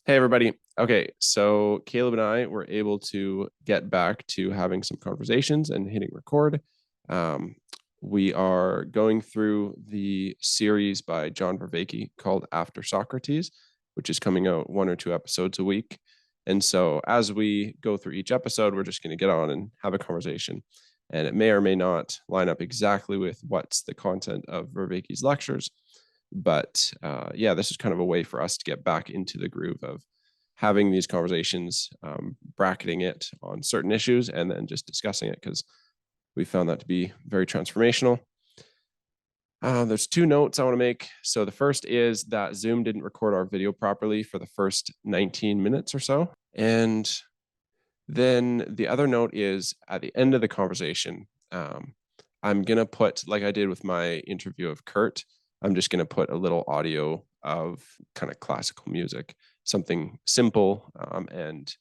Hey, everybody. Okay, so Caleb and I were able to get back to having some conversations and hitting record. Um, we are going through the series by John Vervaeke called After Socrates, which is coming out 1 or 2 episodes a week. And so as we go through each episode, we're just going to get on and have a conversation. And it may or may not line up exactly with what's the content of Vervaeke's lectures. But yeah, this is kind of a way for us to get back into the groove of having these conversations, bracketing it on certain issues, and then just discussing it because we found that to be very transformational. There's 2 notes I want to make. So the first is that Zoom didn't record our video properly for the first 19 minutes or so. And then the other note is at the end of the conversation, I'm going to put, like I did with my interview of Kurt, I'm just going to put a little audio of kind of classical music, something simple and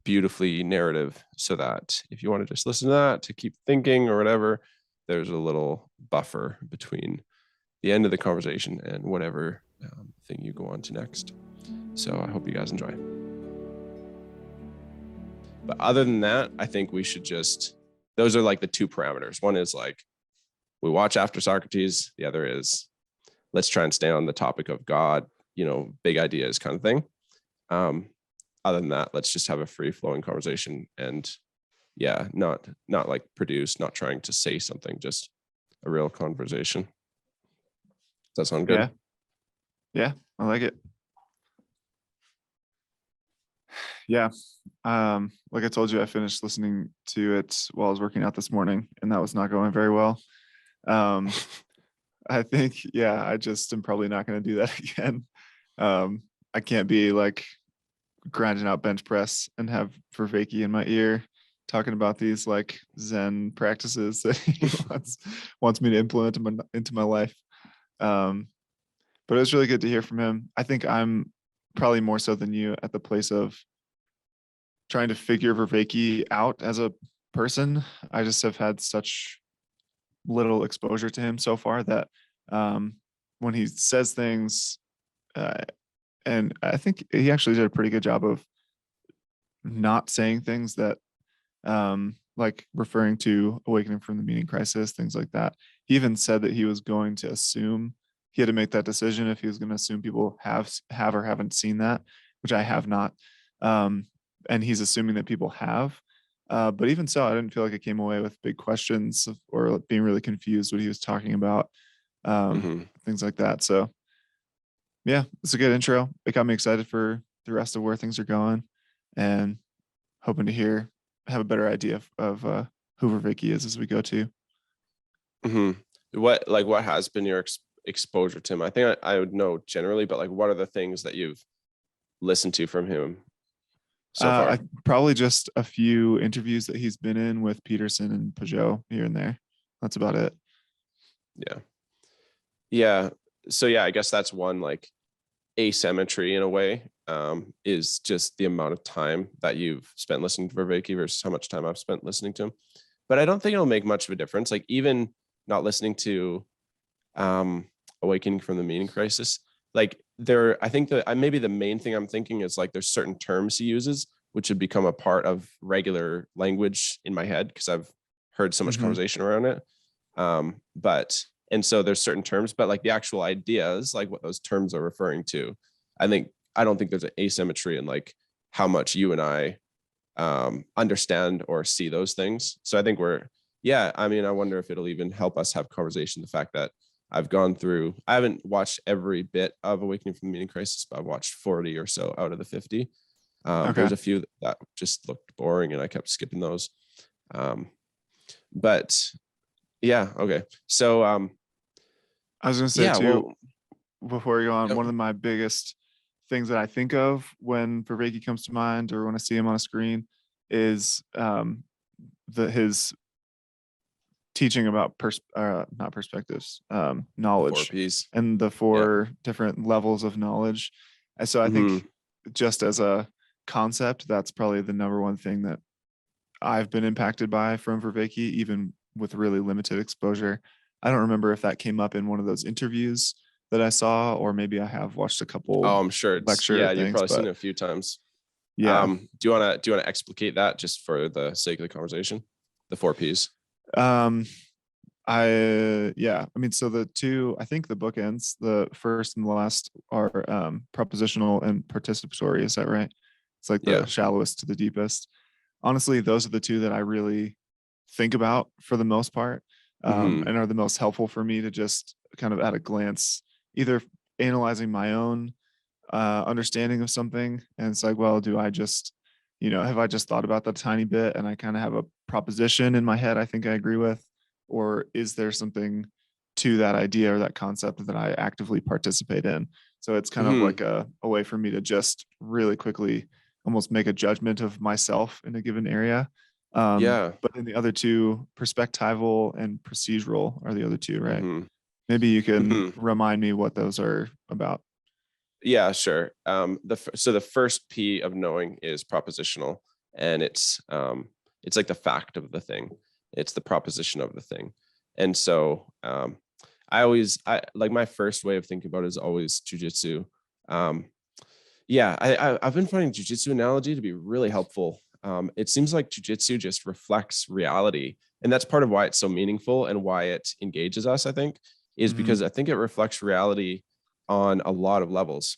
beautifully narrative, so that if you want to just listen to that to keep thinking or whatever, there's a little buffer between the end of the conversation and whatever thing you go on to next. So I hope you guys enjoy. But other than that, I think we should just, those are like the 2 parameters. One is like, we watch After Socrates. The other is, let's try and stay on the topic of God, big ideas kind of thing. Other than that, let's just have a free flowing conversation and not like produce, not trying to say something, just a real conversation. Does that sound good? Yeah, I like it. Yeah. Like I told you, I finished listening to it while I was working out this morning, and that was not going very well. I think, I just am probably not going to do that again. I can't be like grinding out bench press and have Vervaeke in my ear talking about these like Zen practices that he wants me to implement into my life. But it was really good to hear from him. I think I'm probably more so than you at the place of trying to figure Vervaeke out as a person. I just have had such little exposure to him so far that when he says things, and I think he actually did a pretty good job of not saying things that like referring to awakening from the meaning crisis, things like that. He even said that he was going to assume he had to make that decision if he was going to assume people have or haven't seen that, which I have not. And he's assuming that people have. But even so, I didn't feel like I came away with big questions or being really confused what he was talking about, things like that. So yeah, it's a good intro. It got me excited for the rest of where things are going, and hoping to have a better idea of who Vervaeke is as we go to. What has been your exposure to him? I think I would know generally, but like, what are the things that you've listened to from him so far? Probably just a few interviews that he's been in with Peterson and Peugeot here and there. That's about it. Yeah. So I guess that's one like asymmetry in a way, is just the amount of time that you've spent listening to Vervaeke versus how much time I've spent listening to him. But I don't think it'll make much of a difference. Like even not listening to Awakening from the Meaning Crisis, like I think that maybe the main thing I'm thinking is like there's certain terms he uses which have become a part of regular language in my head because I've heard so much conversation around it. And so there's certain terms, but like the actual ideas, like what those terms are referring to, I don't think there's an asymmetry in like how much you and I understand or see those things. So I think I wonder if it'll even help us have conversation. The fact that I haven't watched every bit of Awakening from the Meaning Crisis, but I've watched 40 or so out of the 50. There's a few that just looked boring and I kept skipping those. But yeah, okay. So I was going to say before you go on, one of my biggest things that I think of when Vervaeke comes to mind or when I see him on a screen is his teaching about not perspectives, knowledge, and the 4 different levels of knowledge. And so I think just as a concept, that's probably the number one thing that I've been impacted by from Vervaeke, even with really limited exposure. I don't remember if that came up in one of those interviews that I saw, or maybe I have watched a couple Oh, I'm sure lecture yeah, you've things, probably seen but it a few times. yeah. Do you want to explicate that just for the sake of the conversation? The four P's. Um, I mean, so the two, I think the bookends, the first and the last are propositional and participatory. Is that right? It's like the Yeah. shallowest to the deepest. Honestly, those are the two that I really think about for the most part, Mm-hmm. and are the most helpful for me to just kind of at a glance, either analyzing my own understanding of something. And it's like, well, do I just, have I just thought about that tiny bit and I kind of have a proposition in my head I think I agree with? Or is there something to that idea or that concept that I actively participate in? So it's kind of Mm-hmm. like a way for me to just really quickly almost make a judgment of myself in a given area. Yeah. But then the other two, perspectival and procedural, are the other two, right? Mm-hmm. Maybe you can Mm-hmm. remind me what those are about. Yeah, sure. So the first P of knowing is propositional, and it's like the fact of the thing. It's the proposition of the thing. And so I like my first way of thinking about it is always jujitsu. Um, yeah, I've been finding jujitsu analogy to be really helpful. It seems like jujitsu just reflects reality, and that's part of why it's so meaningful and why it engages us. I think is Mm-hmm. because I think it reflects reality on a lot of levels.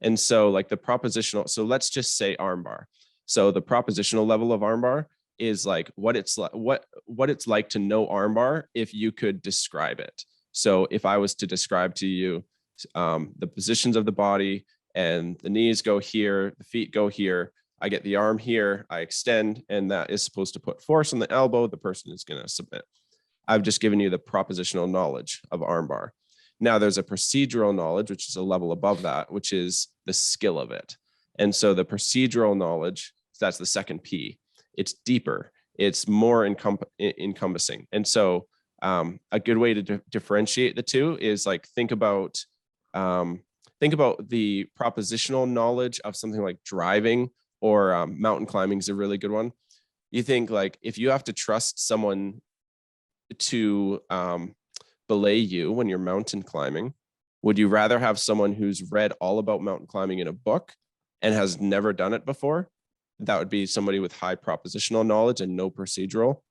And so, like the propositional. So let's just say armbar. So the propositional level of armbar is like what it's like, what it's like to know armbar if you could describe it. So if I was to describe to you the positions of the body, and the knees go here, the feet go here. I get the arm here, I extend, and that is supposed to put force on the elbow. The person is going to submit. I've just given you the propositional knowledge of armbar. Now there's a procedural knowledge, which is a level above that, which is the skill of it. And so the procedural knowledge, that's the second P. It's deeper, it's more encompassing. And so a good way to differentiate the two is like um, think about the propositional knowledge of something like driving or mountain climbing is a really good one. You think like if you have to trust someone to belay you when you're mountain climbing, would you rather have someone who's read all about mountain climbing in a book and has never done it before? That would be somebody with high propositional knowledge and no procedural,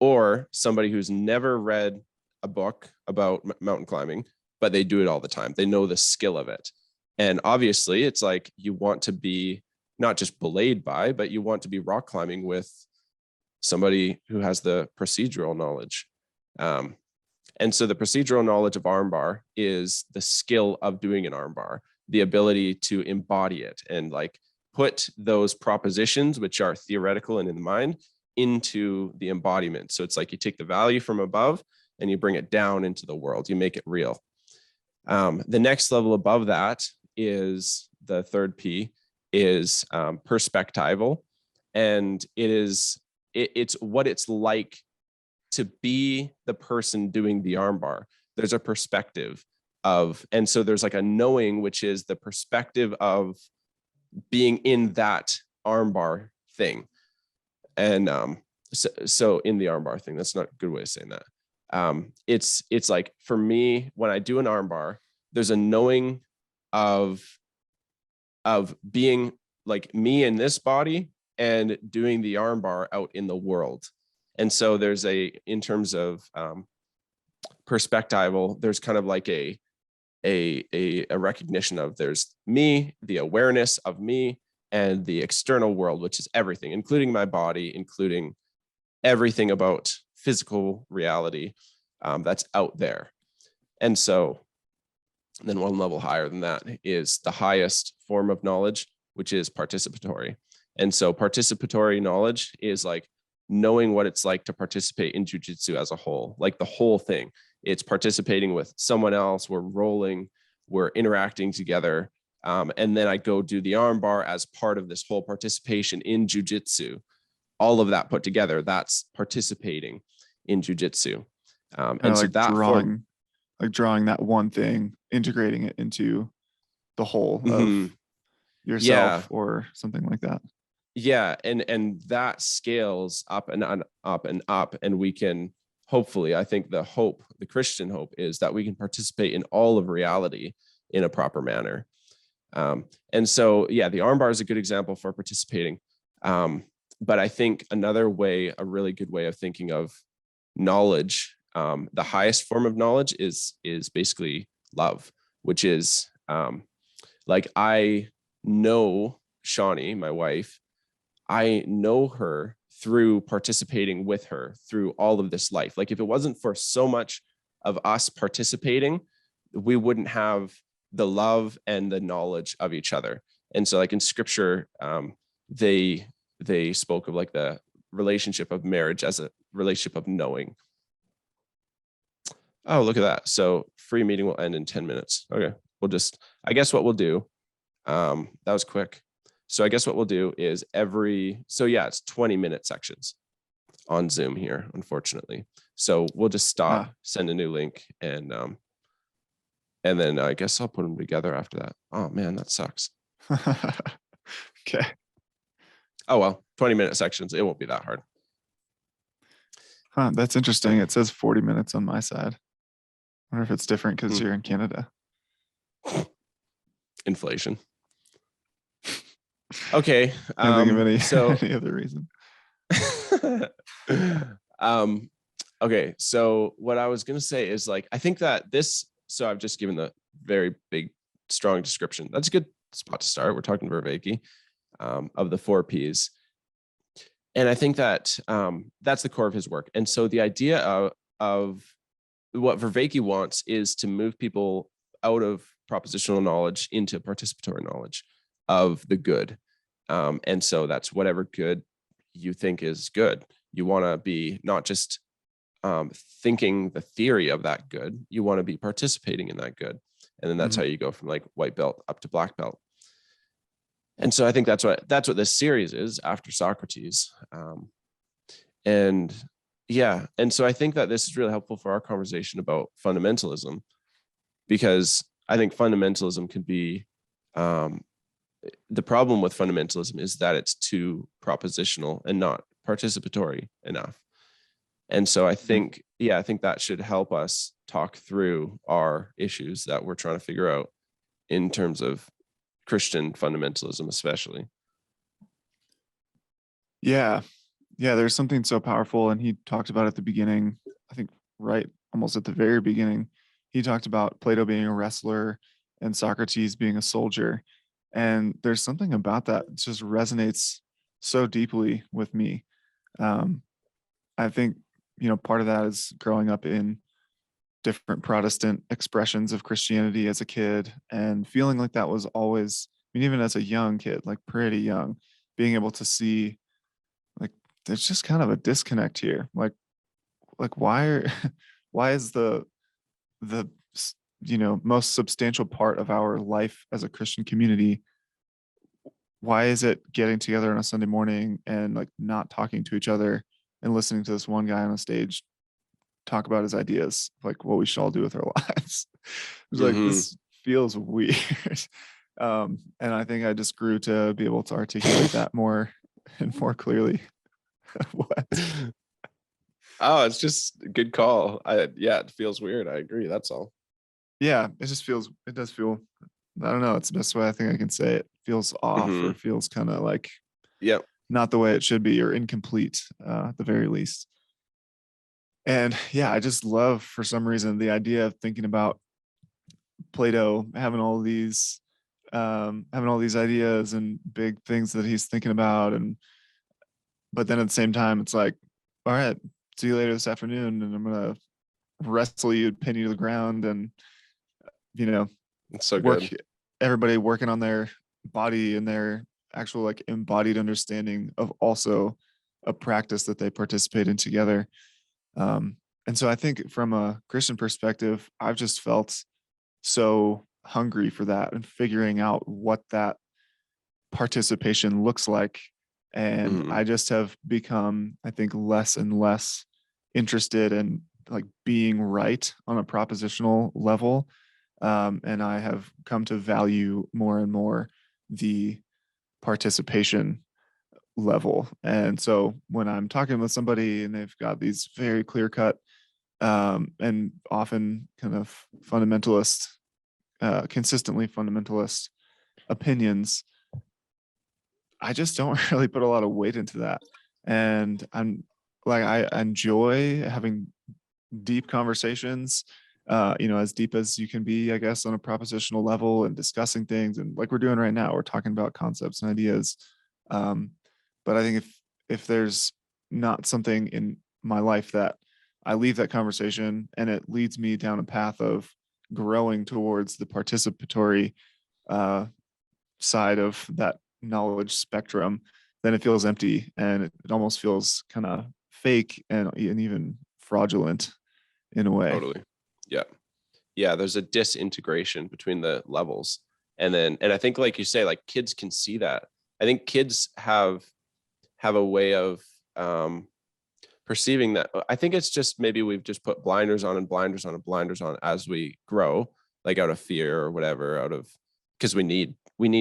or somebody who's never read a book about mountain climbing, but they do it all the time. They know the skill of it. And obviously, it's like you want to be not just belayed by, but you want to be rock climbing with somebody who has the procedural knowledge. Um, and so the procedural knowledge of armbar is the skill of doing an armbar, the ability to embody it and like put those propositions, which are theoretical and in the mind, into the embodiment. So it's like you take the value from above and you bring it down into the world, you make it real. The next level above that is the third P is perspectival. And it's what it's like to be the person doing the armbar. There's a perspective of, and so there's like a knowing, which is the perspective of being in that armbar thing. And so in the armbar thing, that's not a good way of saying that. It's like for me, when I do an armbar, there's a knowing of being like me in this body and doing the armbar out in the world. And so there's in terms of perspectival, there's kind of like a recognition of there's me, the awareness of me, and the external world, which is everything, including my body, including everything about physical reality that's out there. And so then one level higher than that is the highest form of knowledge, which is participatory. And so participatory knowledge is like knowing what it's like to participate in jujitsu as a whole, like the whole thing. It's participating with someone else. We're rolling, we're interacting together. And then I go do the armbar as part of this whole participation in jujitsu. All of that put together, that's participating in jujitsu. Kind And of so that form, like drawing that one thing, integrating it into the whole of mm-hmm, yeah, yourself or something like that. yeah, and that scales up and up and up, and we can hopefully, I think the Christian hope is that we can participate in all of reality in a proper manner. And so, yeah, the armbar is a good example for participating. But I think another way, a really good way of thinking of knowledge, the highest form of knowledge is basically love, which is like I know Shawnee, my wife, I know her through participating with her through all of this life. Like if it wasn't for so much of us participating, we wouldn't have the love and the knowledge of each other. And so like in scripture, they spoke of like the relationship of marriage as a relationship of knowing. Oh, look at that. So free meeting will end in 10 minutes. Okay. I guess what we'll do, that was quick. So I guess what we'll do is it's 20-minute sections on Zoom here, unfortunately. So we'll just stop, send a new link, and then I guess I'll put them together after that. Oh man, that sucks. Okay. Oh well, 20-minute sections. It won't be that hard. Huh, that's interesting. It says 40 minutes on my side. I wonder if it's different because you're in Canada. Inflation. Okay. Can't think of any other reason. Okay. So what I was gonna say is like I think that so I've just given the very big, strong description. That's a good spot to start. We're talking Vervaeke, of the 4 Ps. And I think that that's the core of his work. And so the idea of what Vervaeke wants is to move people out of propositional knowledge into participatory knowledge of the good. And so that's whatever good you think is good. You want to be not just thinking the theory of that good, you want to be participating in that good. And then that's how you go from like white belt up to black belt. And so I think that's what this series is after Socrates. And so I think that this is really helpful for our conversation about fundamentalism, because I think fundamentalism could be the problem with fundamentalism is that it's too propositional and not participatory enough. And so I think that should help us talk through our issues that we're trying to figure out in terms of Christian fundamentalism, especially. Yeah. There's something so powerful. And he talked about at the beginning, I think right almost at the very beginning, he talked about Plato being a wrestler and Socrates being a soldier. And there's something about that that just resonates so deeply with me. I think, part of that is growing up in different Protestant expressions of Christianity as a kid and feeling like that was always, even as a young kid, like pretty young, being able to see like there's just kind of a disconnect here. Like why why is the most substantial part of our life as a Christian community, why is it getting together on a Sunday morning and like not talking to each other and listening to this one guy on a stage talk about his ideas, like what we should all do with our lives? It's like, this feels weird. And I think I just grew to be able to articulate that more and more clearly. What? Oh, it's just a good call. It feels weird. I agree. That's all. Yeah, it does feel, I don't know, it's the best way I think I can say it. Feels off or feels kind of like not the way it should be or incomplete at the very least. And I just love, for some reason, the idea of thinking about Plato having all these ideas and big things that he's thinking about, but then at the same time it's like, all right, see you later this afternoon, and I'm gonna wrestle you, pin you to the ground, and it's so work good. Everybody working on their body and their actual like embodied understanding of also a practice that they participate in together. And so I think from a Christian perspective, I've just felt so hungry for that and figuring out what that participation looks like. And I just have become, I think, less and less interested in like being right on a propositional level. And I have come to value more and more the participation level. And so when I'm talking with somebody and they've got these very clear cut and often kind of fundamentalist, consistently fundamentalist opinions, I just don't really put a lot of weight into that. And I enjoy having deep conversations, as deep as you can be, I guess, on a propositional level, and discussing things. And like we're doing right now, we're talking about concepts and ideas. Um, but I think if there's not something in my life that I leave that conversation and it leads me down a path of growing towards the participatory uh, side of that knowledge spectrum, then it feels empty, and it almost feels kind of fake and even fraudulent in a way. Totally. Yeah. Yeah. There's a disintegration between the levels. And I think, like you say, like kids can see that. I think kids have a way of perceiving that. I think it's just maybe we've just put blinders on and blinders on and blinders on as we grow, like out of fear or whatever, out of, because we need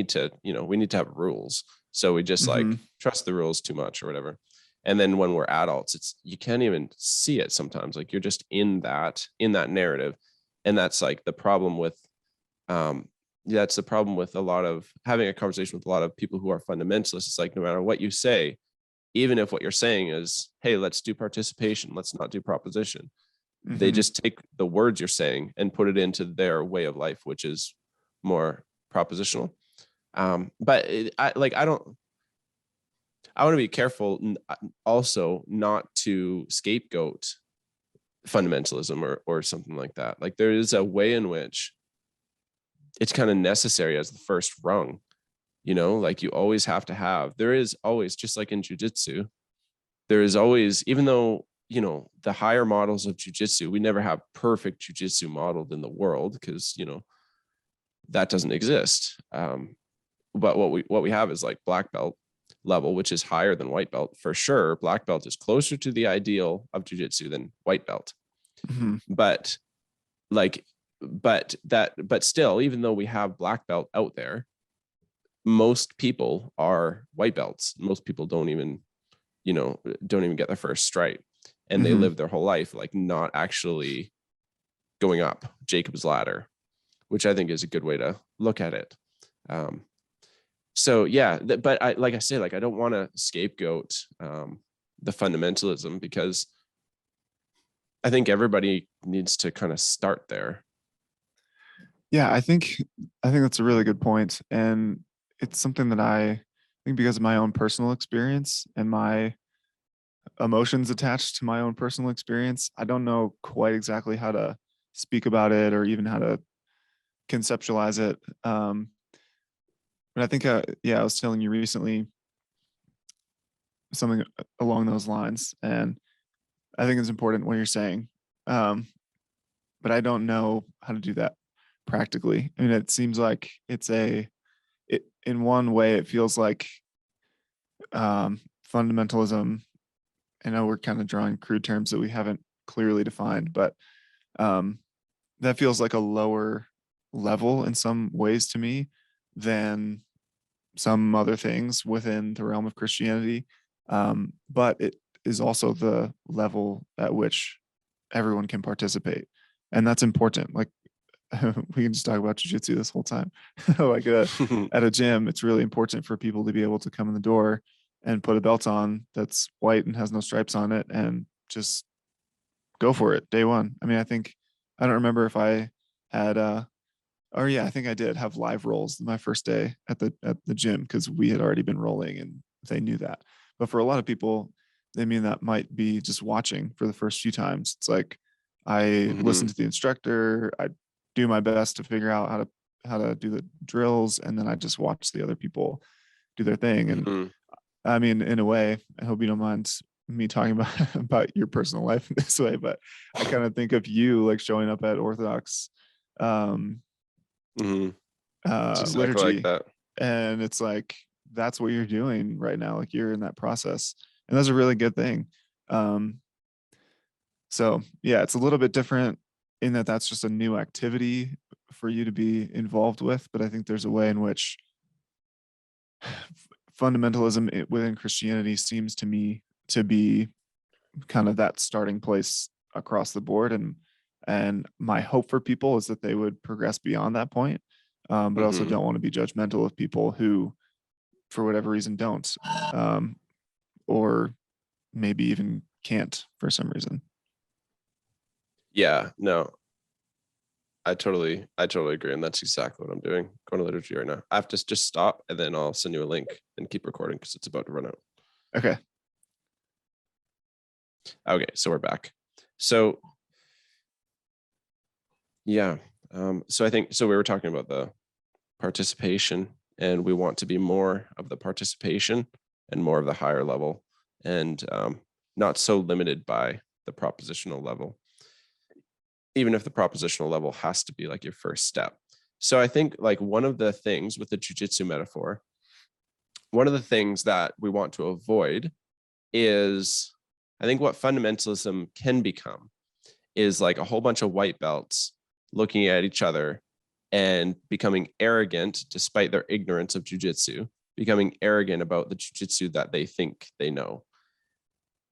to, we need to have rules. So we just Mm-hmm. like trust the rules too much or whatever. And then when we're adults, it's, you can't even see it sometimes. Like you're just in that narrative. And that's like the problem with, um, yeah, it's the problem with a lot of having a conversation with a lot of people who are fundamentalists. It's like, no matter what you say, even if what you're saying is, hey, let's do participation, let's not do proposition, they Mm-hmm. just take the words you're saying and put it into their way of life, which is more propositional. But I want to be careful also not to scapegoat fundamentalism or something like that. Like there is a way in which it's kind of necessary as the first rung, like you always have to have, there is always, just like in jujitsu, there is always, even though, the higher models of jujitsu, we never have perfect jujitsu modeled in the world because, that doesn't exist. But what we have is like black belt level, which is higher than white belt for sure. Black belt is closer to the ideal of jujitsu than white belt. Mm-hmm. But like, but still, even though we have black belt out there, most people are white belts. Most people don't even get their first stripe, and they Mm-hmm. live their whole life like not actually going up Jacob's ladder, which I think is a good way to look at it. So yeah, but like I say, like I don't want to scapegoat the fundamentalism, because I think everybody needs to kind of start there. Yeah, I think that's a really good point, and it's something that I think, because of my own personal experience and my emotions attached to my own personal experience, I don't know quite exactly how to speak about it or even how to conceptualize it. But I think, yeah, I was telling you recently something along those lines, and I think it's important what you're saying. Um, but I don't know how to do that practically. I mean, it seems like in one way, it feels like fundamentalism. I know we're kind of drawing crude terms that we haven't clearly defined, but um, that feels like a lower level in some ways to me than some other things within the realm of Christianity. But it is also the level at which everyone can participate. And that's important. Like, we can just talk about jujitsu this whole time. Like at a gym, it's really important for people to be able to come in the door and put a belt on that's white and has no stripes on it and just go for it day one. I mean, I don't remember if I had or yeah, I think I did have live rolls my first day at the gym, because we had already been rolling and they knew that. But for a lot of people, they mean that might be just watching for the first few times. It's like I listen Mm-hmm. to the instructor, I do my best to figure out how to do the drills, and then I just watch the other people do their thing. And Mm-hmm. I mean, in a way, I hope you don't mind me talking about about your personal life in this way, but I kind of think of you like showing up at Orthodox um Mm-hmm. It's exactly like liturgy, that. and it's like that's what you're doing right now, like you're in that process, and that's a really good thing. um so yeah, it's a little bit different in that that's just a new activity for you to be involved with, but I think there's a way in which fundamentalism within Christianity seems to me to be kind of that starting place across the board. And my hope for people is that they would progress beyond that point. But I also Mm-hmm. don't want to be judgmental of people who, for whatever reason, don't, or maybe even can't for some reason. Yeah, no, I totally agree. And that's exactly what I'm doing. Going to liturgy right now. I have to just stop and then I'll send you a link and keep recording because it's about to run out. Okay. Okay, so we're back. So yeah. So I think so we were talking about the participation, and we want to be more of the participation and more of the higher level, and not so limited by the propositional level, even if the propositional level has to be like your first step. So I think like one of the things with the jujitsu metaphor, one of the things that we want to avoid is, I think what fundamentalism can become is like a whole bunch of white belts looking at each other and becoming arrogant despite their ignorance of jujitsu, becoming arrogant about the jujitsu that they think they know.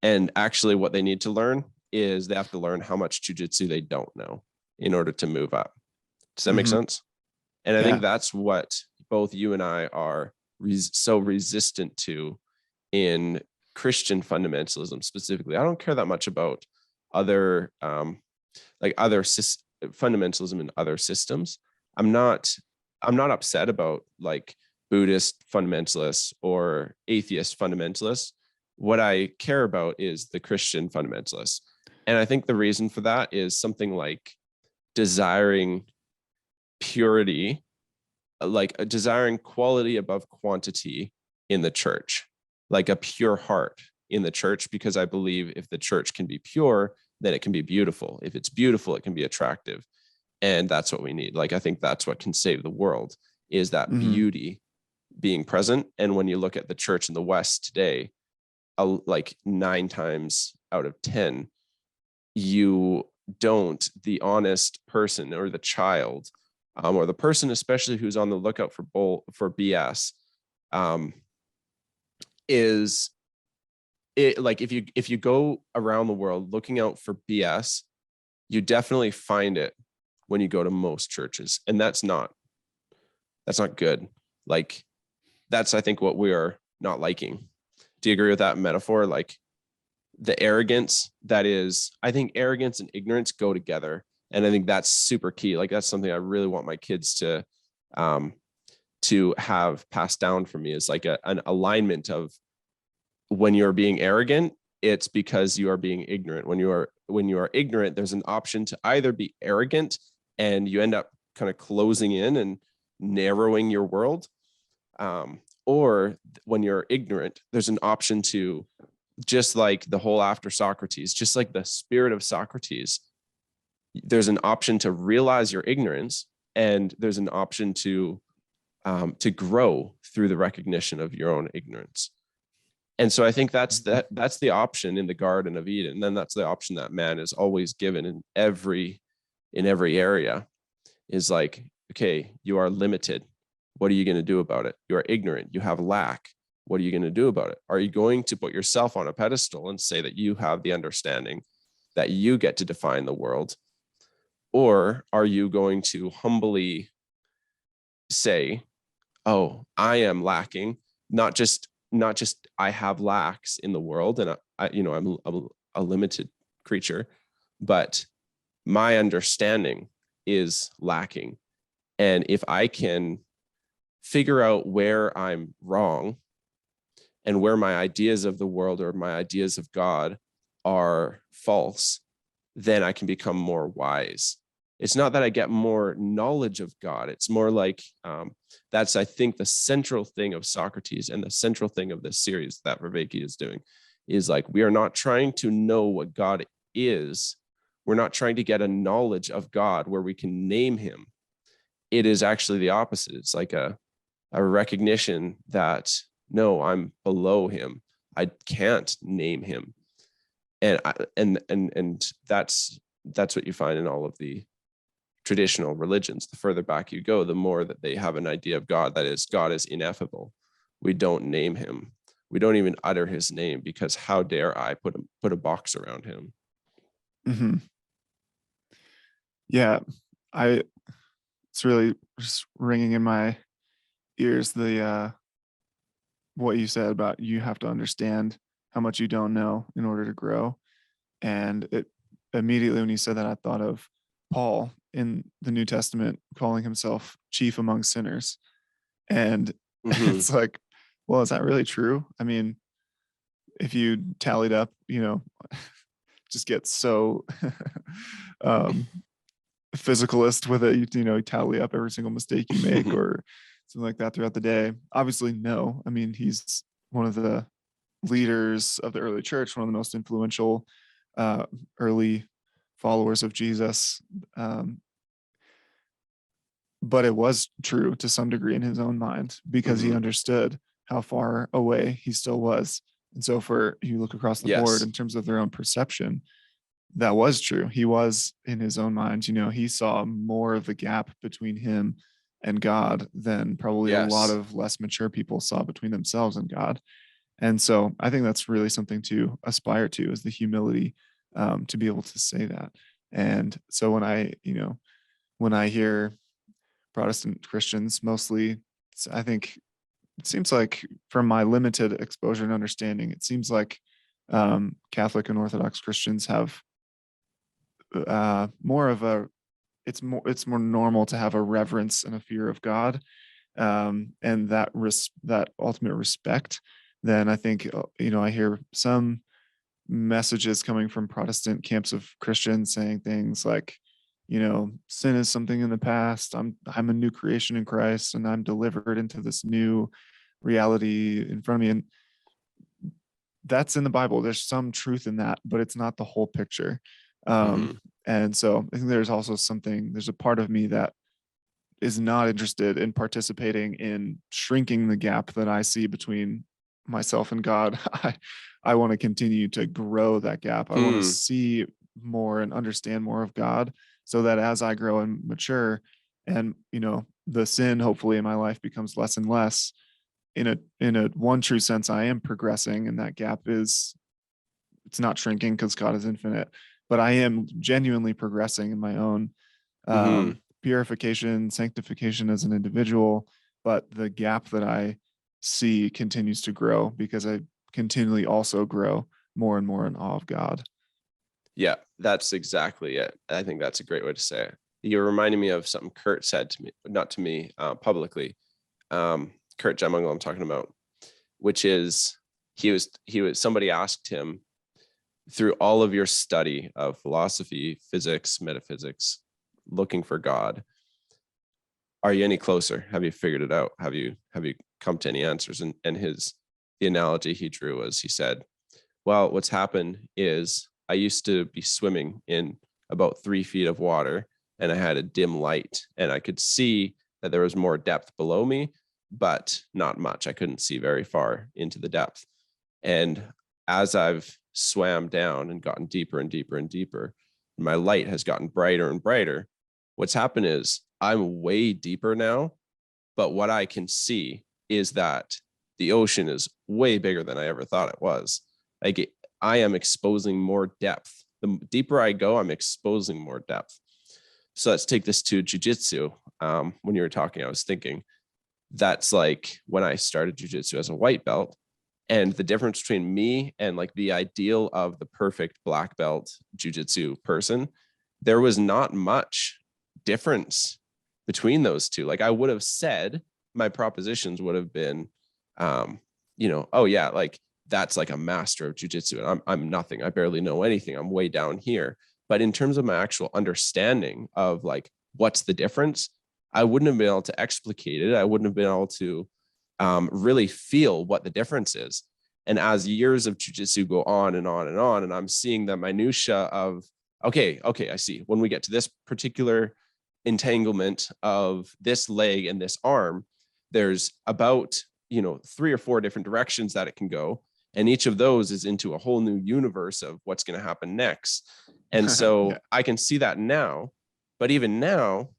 And actually, what they need to learn is they have to learn how much jujitsu they don't know in order to move up. Does that make Mm-hmm. sense? And I Yeah. think that's what both you and I are so resistant to in Christian fundamentalism specifically. I don't care that much about other like other fundamentalism in other systems. I'm not I'm not upset about like Buddhist fundamentalists or atheist fundamentalists. What I care about is the Christian fundamentalists. And I think the reason for that is something like desiring purity, like desiring quality above quantity in the church, like a pure heart in the church, because I believe if the church can be pure, then it can be beautiful. If it's beautiful, it can be attractive. And that's what we need. Like, I think that's what can save the world, is that Mm-hmm. beauty being present. And when you look at the church in the West today, like 9 times out of 10, you don't, the honest person or the child, or the person especially who's on the lookout for BS, um, is it like if you go around the world looking out for BS, you definitely find it when you go to most churches, and that's not good. Like, that's, I think, what we are not liking. Do you agree with that metaphor? Like, the arrogance that is, I think arrogance and ignorance go together. And I think that's super key. Like, that's something I really want my kids um, to have passed down from me, is like an alignment of, when you're being arrogant, it's because you are being ignorant. When you are ignorant, there's an option to either be arrogant and you end up kind of closing in and narrowing your world, or when you're ignorant, there's an option to, just like the whole after Socrates, just like the spirit of Socrates, there's an option to realize your ignorance, and there's an option to grow through the recognition of your own ignorance. And so I think that's the option in the Garden of Eden. And then that's the option that man is always given in every area, is like, okay, you are limited. What are you going to do about it? You are ignorant. You have lack. What are you going to do about it? Are you going to put yourself on a pedestal and say that you have the understanding, that you get to define the world? Or are you going to humbly say, oh, I am lacking, not just I have lacks in the world, and I'm a limited creature, but my understanding is lacking. And if I can figure out where I'm wrong and where my ideas of the world or my ideas of God are false, then I can become more wise. It's not that I get more knowledge of God. It's more like, that's, I think, the central thing of Socrates, and the central thing of this series that Vervaeke is doing, is like, we are not trying to know what God is. We're not trying to get a knowledge of God where we can name him. It is actually the opposite. It's like a recognition that, no, I'm below him. I can't name him. And that's what you find in all of the traditional religions. The further back you go, the more that they have an idea of God, that is, God is ineffable. We don't name him. We don't even utter his name, because how dare I put a box around him? Hmm. Yeah, I it's really just ringing in my ears, the what you said about you have to understand how much you don't know in order to grow. And it immediately, when you said that, I thought of Paul in the New Testament calling himself chief among sinners. And Hmm. it's like, well, is that really true? I mean, if you tallied up, just get so um, physicalist with it, you tally up every single mistake you make or something like that throughout the day. Obviously, no. I mean, he's one of the leaders of the early church, one of the most influential uh, early followers of Jesus. Um, but it was true to some degree in his own mind because he Hmm. understood how far away he still was. And so, for you look across the board Yes. in terms of their own perception, that was true. He was in his own mind, he saw more of the gap between him and God than probably a lot Yes. of less mature people saw between themselves and God. And so I think that's really something to aspire to, is the humility, to be able to say that. And so when I hear Protestant Christians mostly, I think it seems like, from my limited exposure and understanding, it seems like Catholic and Orthodox Christians have more of a it's more normal to have a reverence and a fear of God, and that ultimate respect. Then I think I hear some messages coming from Protestant camps of Christians saying things like, sin is something in the past. I'm a new creation in Christ, and I'm delivered into this new reality in front of me. And that's in the Bible. There's some truth in that, but it's not the whole picture. Um, Hmm. and so I think there's a part of me that is not interested in participating in shrinking the gap that I see between myself and God. I want to continue to grow that gap. I want to Hmm. see more and understand more of God, so that as I grow and mature, and the sin hopefully in my life becomes less and less, in a one true sense, I am progressing, and that gap is it's not shrinking because God is infinite, but I am genuinely progressing in my own Hmm. purification, sanctification as an individual. But the gap that I see continues to grow because I continually also grow more and more in awe of God. Yeah, that's exactly it. I think that's a great way to say it. You're reminding me of something Kurt said to me, not to me, publicly. Kurt Jemungal, I'm talking about, which is he was somebody asked him, through all of your study of philosophy, physics, metaphysics, looking for God, are you any closer? Have you figured it out? Have you come to any answers? And the analogy he drew was, he said, well, what's happened is I used to be swimming in about 3 feet of water, and I had a dim light, and I could see that there was more depth below me, but not much. I couldn't see very far into the depth. And as I've swam down and gotten deeper and deeper and deeper, my light has gotten brighter and brighter. What's happened is I'm way deeper now, but what I can see is that the ocean is way bigger than I ever thought it was. Like, I am exposing more depth. The deeper I go, I'm exposing more depth. So let's take this to jujitsu. When you were talking, I was thinking that's like when I started jujitsu as a white belt. And the difference between me and like the ideal of the perfect black belt jujitsu person, there was not much difference between those two. Like, I would have said, my propositions would have been, oh yeah, like that's like a master of jujitsu, and I'm nothing. I barely know anything. I'm way down here. But in terms of my actual understanding of like what's the difference, I wouldn't have been able to explicate it. I wouldn't have been able to really feel what the difference is. And as years of jujitsu go on and on and on, and I'm seeing the minutia of, okay, I see. When we get to this particular entanglement of this leg and this arm, there's about 3 or 4 different directions that it can go, and each of those is into a whole new universe of what's going to happen next. And Yeah. so I can see that now, but even now,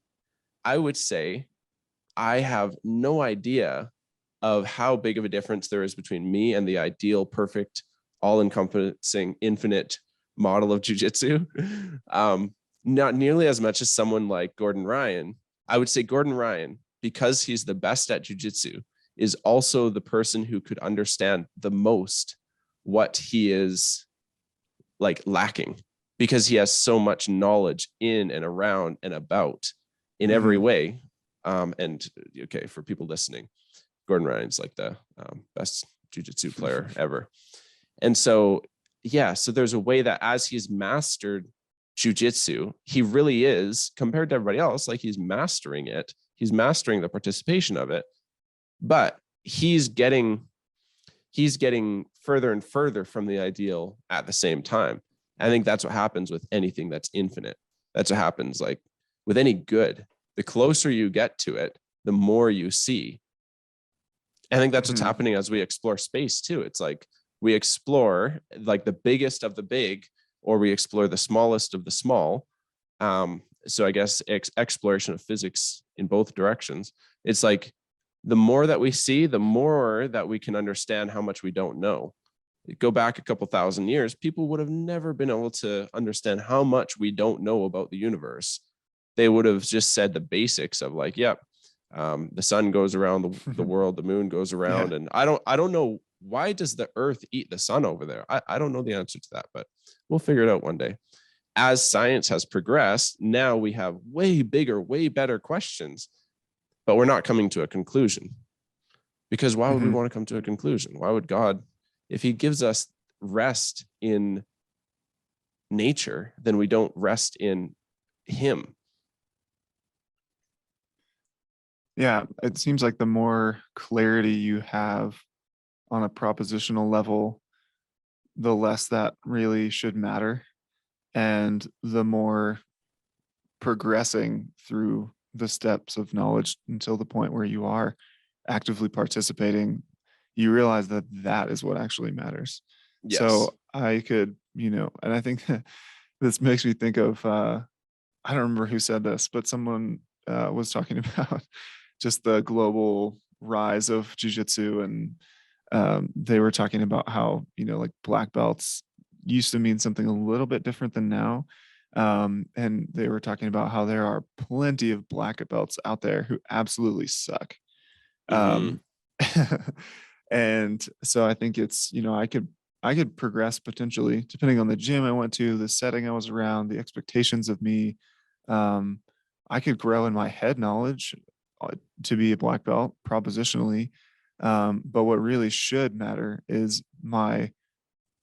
I would say I have no idea of how big of a difference there is between me and the ideal, perfect, all encompassing, infinite, model of jujitsu. Not nearly as much as someone like Gordon Ryan. I would say Gordon Ryan, because he's the best at jujitsu, is also the person who could understand the most what he is like lacking, because he has so much knowledge in and around and about in every way. And okay, for people listening, Gordon Ryan's like the best jiu-jitsu player ever. And so, yeah, so there's a way that as he's mastered jiu-jitsu, he really is, compared to everybody else, like he's mastering it. He's mastering the participation of it, but he's getting further and further from the ideal at the same time. I think that's what happens with anything that's infinite. That's what happens like with any good. The closer you get to it, the more you see. I think that's what's happening as we explore space too. It's like we explore like the biggest of the big, or we explore the smallest of the small. So I guess exploration of physics in both directions. It's like the more that we see, the more that we can understand how much we don't know. Go back a couple thousand years, people would have never been able to understand how much we don't know about the universe. They would have just said the basics of like, yep, the sun goes around the world, the moon goes around. And I don't know, why does the earth eat the sun over there? I don't know the answer to that, but we'll figure it out one day. As science has progressed, now we have way bigger, way better questions, but we're not coming to a conclusion. Because why would we want to come to a conclusion? Why would God, if he gives us rest in nature, then we don't rest in him? Yeah, it seems like the more clarity you have on a propositional level, the less that really should matter. And the more progressing through the steps of knowledge until the point where you are actively participating, you realize that that is what actually matters. Yes. So I could, and I think this makes me think of, I don't remember who said this, but someone was talking about just the global rise of jiu-jitsu, and they were talking about how, like black belts used to mean something a little bit different than now. And they were talking about how there are plenty of black belts out there who absolutely suck. And so I think it's, I could progress potentially depending on the gym I went to, the setting I was around, the expectations of me. I could grow in my head knowledge to be a black belt propositionally. But what really should matter is my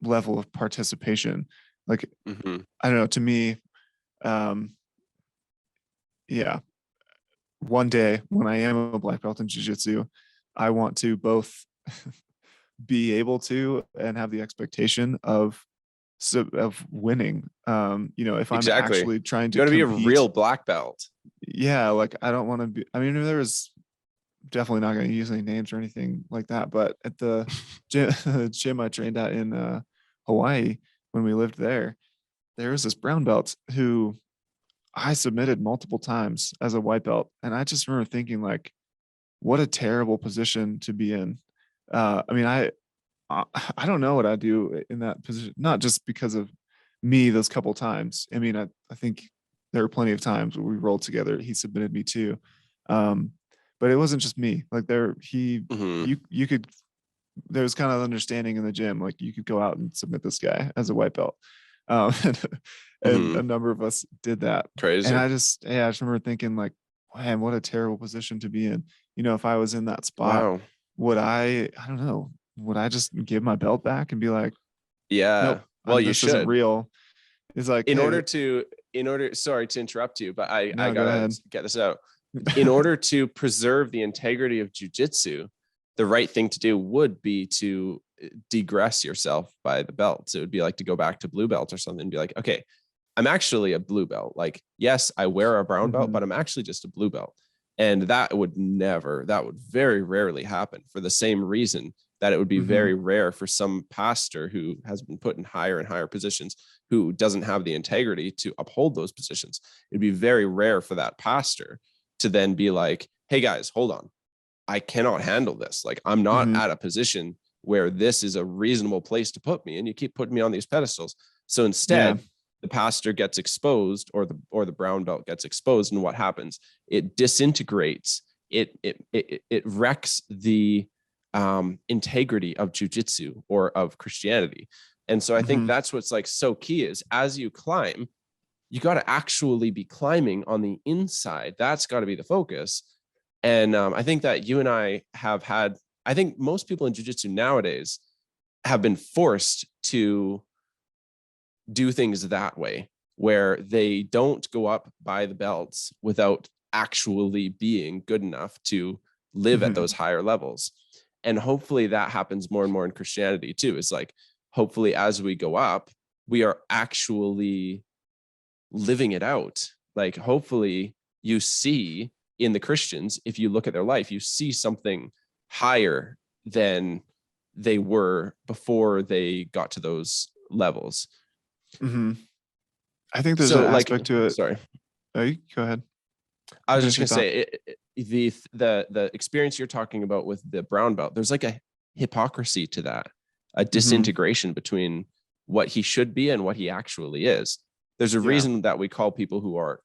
level of participation. Like, I don't know, to me, yeah, one day when I am a black belt in jiu-jitsu, I want to both be able to and have the expectation of winning. If I'm actually trying to you want to be a compete, real black belt. Yeah, like I don't want to be. I mean, there was definitely not going to use any names or anything like that. But at the gym I trained at in Hawaii when we lived there, there was this brown belt who I submitted multiple times as a white belt, and I just remember thinking like, what a terrible position to be in. I mean, I don't know what I'd do in that position, not just because of me those couple times. I mean, I think there were plenty of times where we rolled together. He submitted me too. But it wasn't just me. Like you could, there was kind of understanding in the gym. Like you could go out and submit this guy as a white belt. And a number of us did that. Crazy. And I just remember thinking like, man, what a terrible position to be in. If I was in that spot, would I don't know, would I just give my belt back and be like, yeah, nope, well, you this should. isn't real. It's like, in order, sorry to interrupt you, but I gotta get this out. In order to preserve the integrity of jiu-jitsu, the right thing to do would be to degress yourself by the belt. So it would be like to go back to blue belt or something and be like, okay, I'm actually a blue belt. Like, yes, I wear a brown belt, but I'm actually just a blue belt. And that would very rarely happen, for the same reason that it would be very rare for some pastor who has been put in higher and higher positions who doesn't have the integrity to uphold those positions. It'd be very rare for that pastor to then be like, hey guys, hold on. I cannot handle this. Like, I'm not at a position where this is a reasonable place to put me. And you keep putting me on these pedestals. So Yeah. instead, the pastor gets exposed, or the brown belt gets exposed, and what happens? It disintegrates. It wrecks the integrity of jujitsu or of Christianity. And so I think Hmm. that's what's like so key is as you climb, you got to actually be climbing on the inside. That's got to be the focus. And I think that you and I have had, I think most people in jujitsu nowadays have been forced to do things that way, where they don't go up by the belts without actually being good enough to live at those Hmm. higher levels. And hopefully that happens more and more in Christianity too. It's like, hopefully, as we go up, we are actually living it out. Like, hopefully, you see in the Christians, if you look at their life, you see something higher than they were before they got to those levels. Hmm. I think there's an So, like, aspect to it. sorry, Oh, you go ahead. I was just Finish your gonna thought. say the experience you're talking about with the brown belt. There's like a hypocrisy to that, a Hmm. disintegration between what he should be and what he actually is. There's a Yeah. reason that we call people who are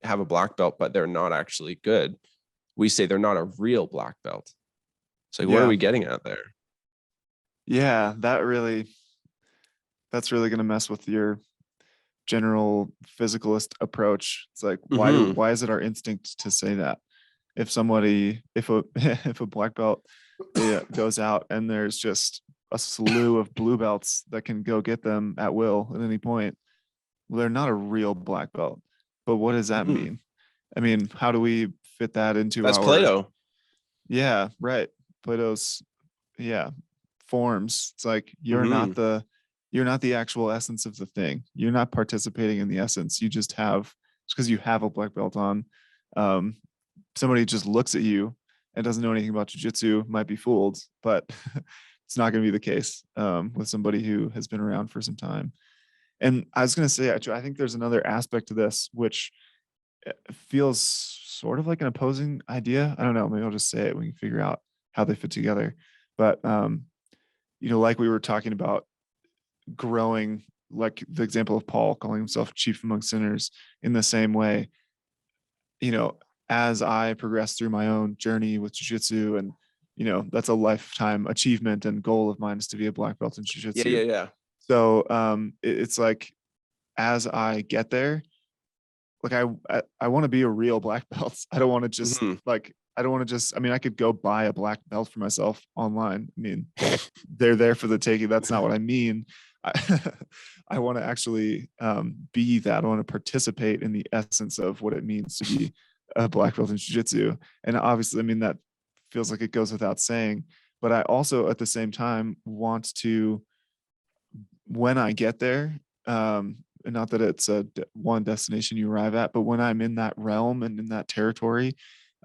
have a black belt but they're not actually good. We say they're not a real black belt. So like, what are Yeah. we getting at there? Yeah. That's really going to mess with your general physicalist approach. It's like, Mm-hmm. why is it our instinct to say that? If somebody, if a, if a black belt goes out and there's just a slew of blue belts that can go get them at will at any point, well, they're not a real black belt. But what does that Mm-hmm. mean? I mean, how do we fit that into That's our, Plato. yeah, right. Plato's, yeah, forms. It's like Mm-hmm. you're not the actual essence of the thing. You're not participating in the essence. You just have, just because you have a black belt on, um, somebody just looks at you and doesn't know anything about jujitsu might be fooled, but it's not going to be the case with somebody who has been around for some time. And I was going to say, I think there's another aspect to this, which feels sort of like an opposing idea. I don't know. Maybe I'll just say it. We can figure out how they fit together. But, like we were talking about growing, like the example of Paul calling himself chief among sinners in the same way, you know, as I progress through my own journey with jiu-jitsu, and that's a lifetime achievement and goal of mine is to be a black belt in Yeah, jiu-jitsu. yeah, yeah. So it's like as I get there, like I want to be a real black belt. I don't want to just Mm-hmm. like I don't want to just, I mean, I could go buy a black belt for myself online. I mean, they're there for the taking. That's not what I mean. I, I want to actually be that. I want to participate in the essence of what it means to be a black belt in jiu-jitsu. And obviously, I mean, that feels like it goes without saying, but I also at the same time want to, when I get there, and not that it's one destination you arrive at, but when I'm in that realm and in that territory,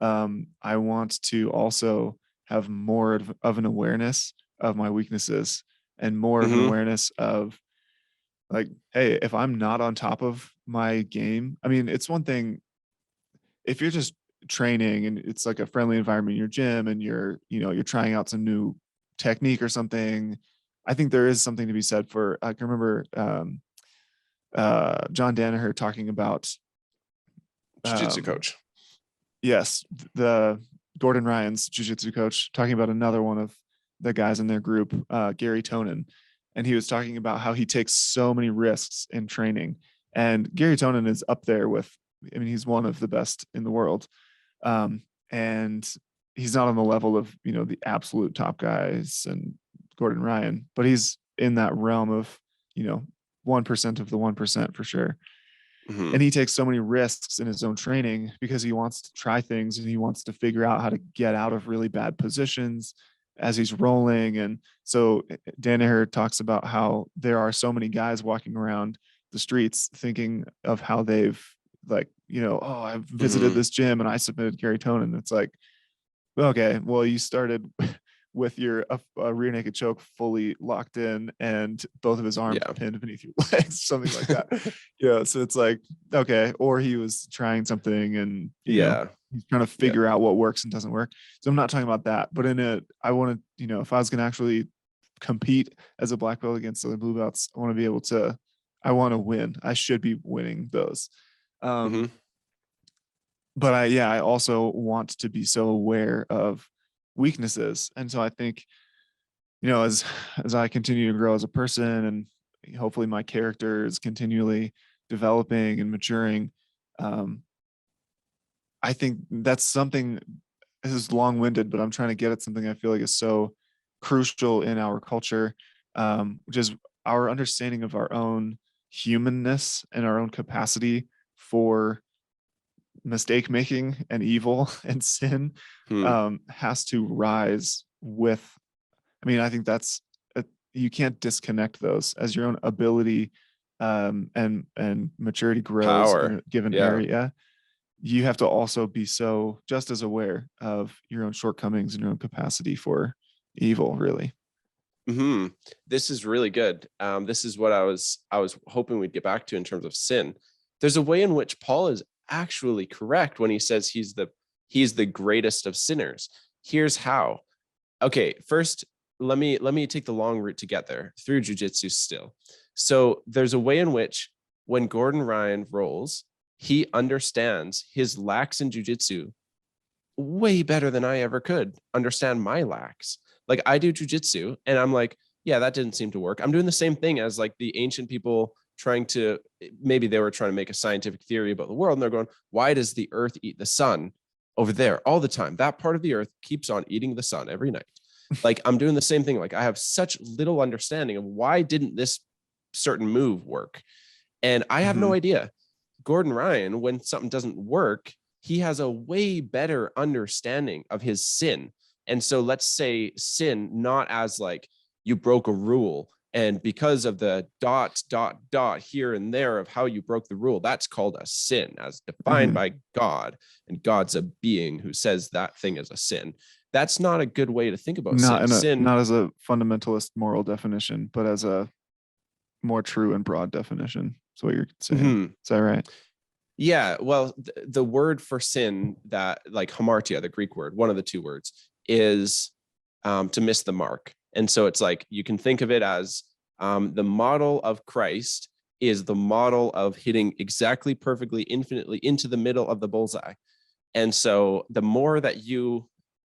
I want to also have more of an awareness of my weaknesses and more of an Mm-hmm. awareness of like, hey, if I'm not on top of my game, I mean, it's one thing if you're just training and it's like a friendly environment in your gym and you're trying out some new technique or something. I think there is something to be said for, I can remember John Danaher talking about, Jiu-jitsu um, coach. yes, the Gordon Ryan's jiu-jitsu coach talking about another one of the guys in their group, Gary Tonin. And he was talking about how he takes so many risks in training. And Gary Tonin is up there with, I mean, he's one of the best in the world. And he's not on the level of, the absolute top guys and Gordon Ryan, but he's in that realm of, you know, 1% of the 1% for sure. Mm-hmm. And he takes so many risks in his own training because he wants to try things and he wants to figure out how to get out of really bad positions as he's rolling. And so Danaher talks about how there are so many guys walking around the streets thinking of how they've like, oh, I've visited Mm-hmm. this gym and I submitted Gary Tonin. It's like, okay, well, you started with your a rear naked choke fully locked in and both of his arms Yeah. pinned beneath your legs, something like that. So it's like, okay, or he was trying something and Yeah. he's trying to Yeah. figure out what works and doesn't work. So I'm not talking about that, but I want to, if I was going to actually compete as a black belt against other blue belts, I want to be able to I want to win. I should be winning those. Hmm. Um, but I also want to be so aware of weaknesses. And so I think, as I continue to grow as a person, and hopefully my character is continually developing and maturing, um, I think that's something. This is long-winded, but I'm trying to get at something I feel like is so crucial in our culture, which is our understanding of our own humanness and our own capacity for mistake making and evil and sin, Hmm. has to rise with. I mean, I think you can't disconnect those as your own ability, and maturity grows in Power. a given Yeah. area. You have to also be so just as aware of your own shortcomings and your own capacity for evil, really. Hmm. This is really good. This is what I was hoping we'd get back to in terms of sin. There's a way in which Paul is actually correct when he says he's the greatest of sinners. Here's how. Okay, first let me take the long route to get there through jujitsu still. So there's a way in which when Gordon Ryan rolls, he understands his lacks in jujitsu way better than I ever could understand my lacks. Like I do jujitsu and I'm like, yeah, that didn't seem to work. I'm doing the same thing as like the ancient people trying to, maybe they were trying to make a scientific theory about the world and they're going, why does the earth eat the sun over there all the time? That part of the earth keeps on eating the sun every night. Like I'm doing the same thing. Like I have such little understanding of why didn't this certain move work? And I have no Mm-hmm. idea. Gordon Ryan, when something doesn't work, he has a way better understanding of his sin. And so let's say sin, not as like you broke a rule. And because of the dot here and there of how you broke the rule, that's called a sin as defined Mm-hmm. by God. And God's a being who says that thing is a sin. That's not a good way to think about sin. Sin, Not as a fundamentalist moral definition, but as a more true and broad definition. That's what you're saying. mhm. Is that right? Yeah, well, the word for sin that like hamartia, the Greek word, one of the two words, is to miss the mark. And so it's like you can think of it as the model of Christ is the model of hitting exactly perfectly, infinitely into the middle of the bullseye. And so the more that you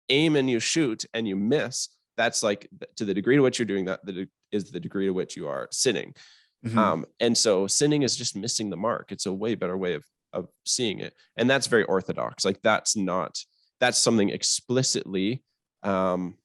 aim and you shoot and you miss, that's like to the degree to which you're doing that, that is the degree to which you are sinning. Mm-hmm. And so sinning is just missing the mark. It's a way better way of seeing it. And that's very orthodox. Like that's something explicitly um,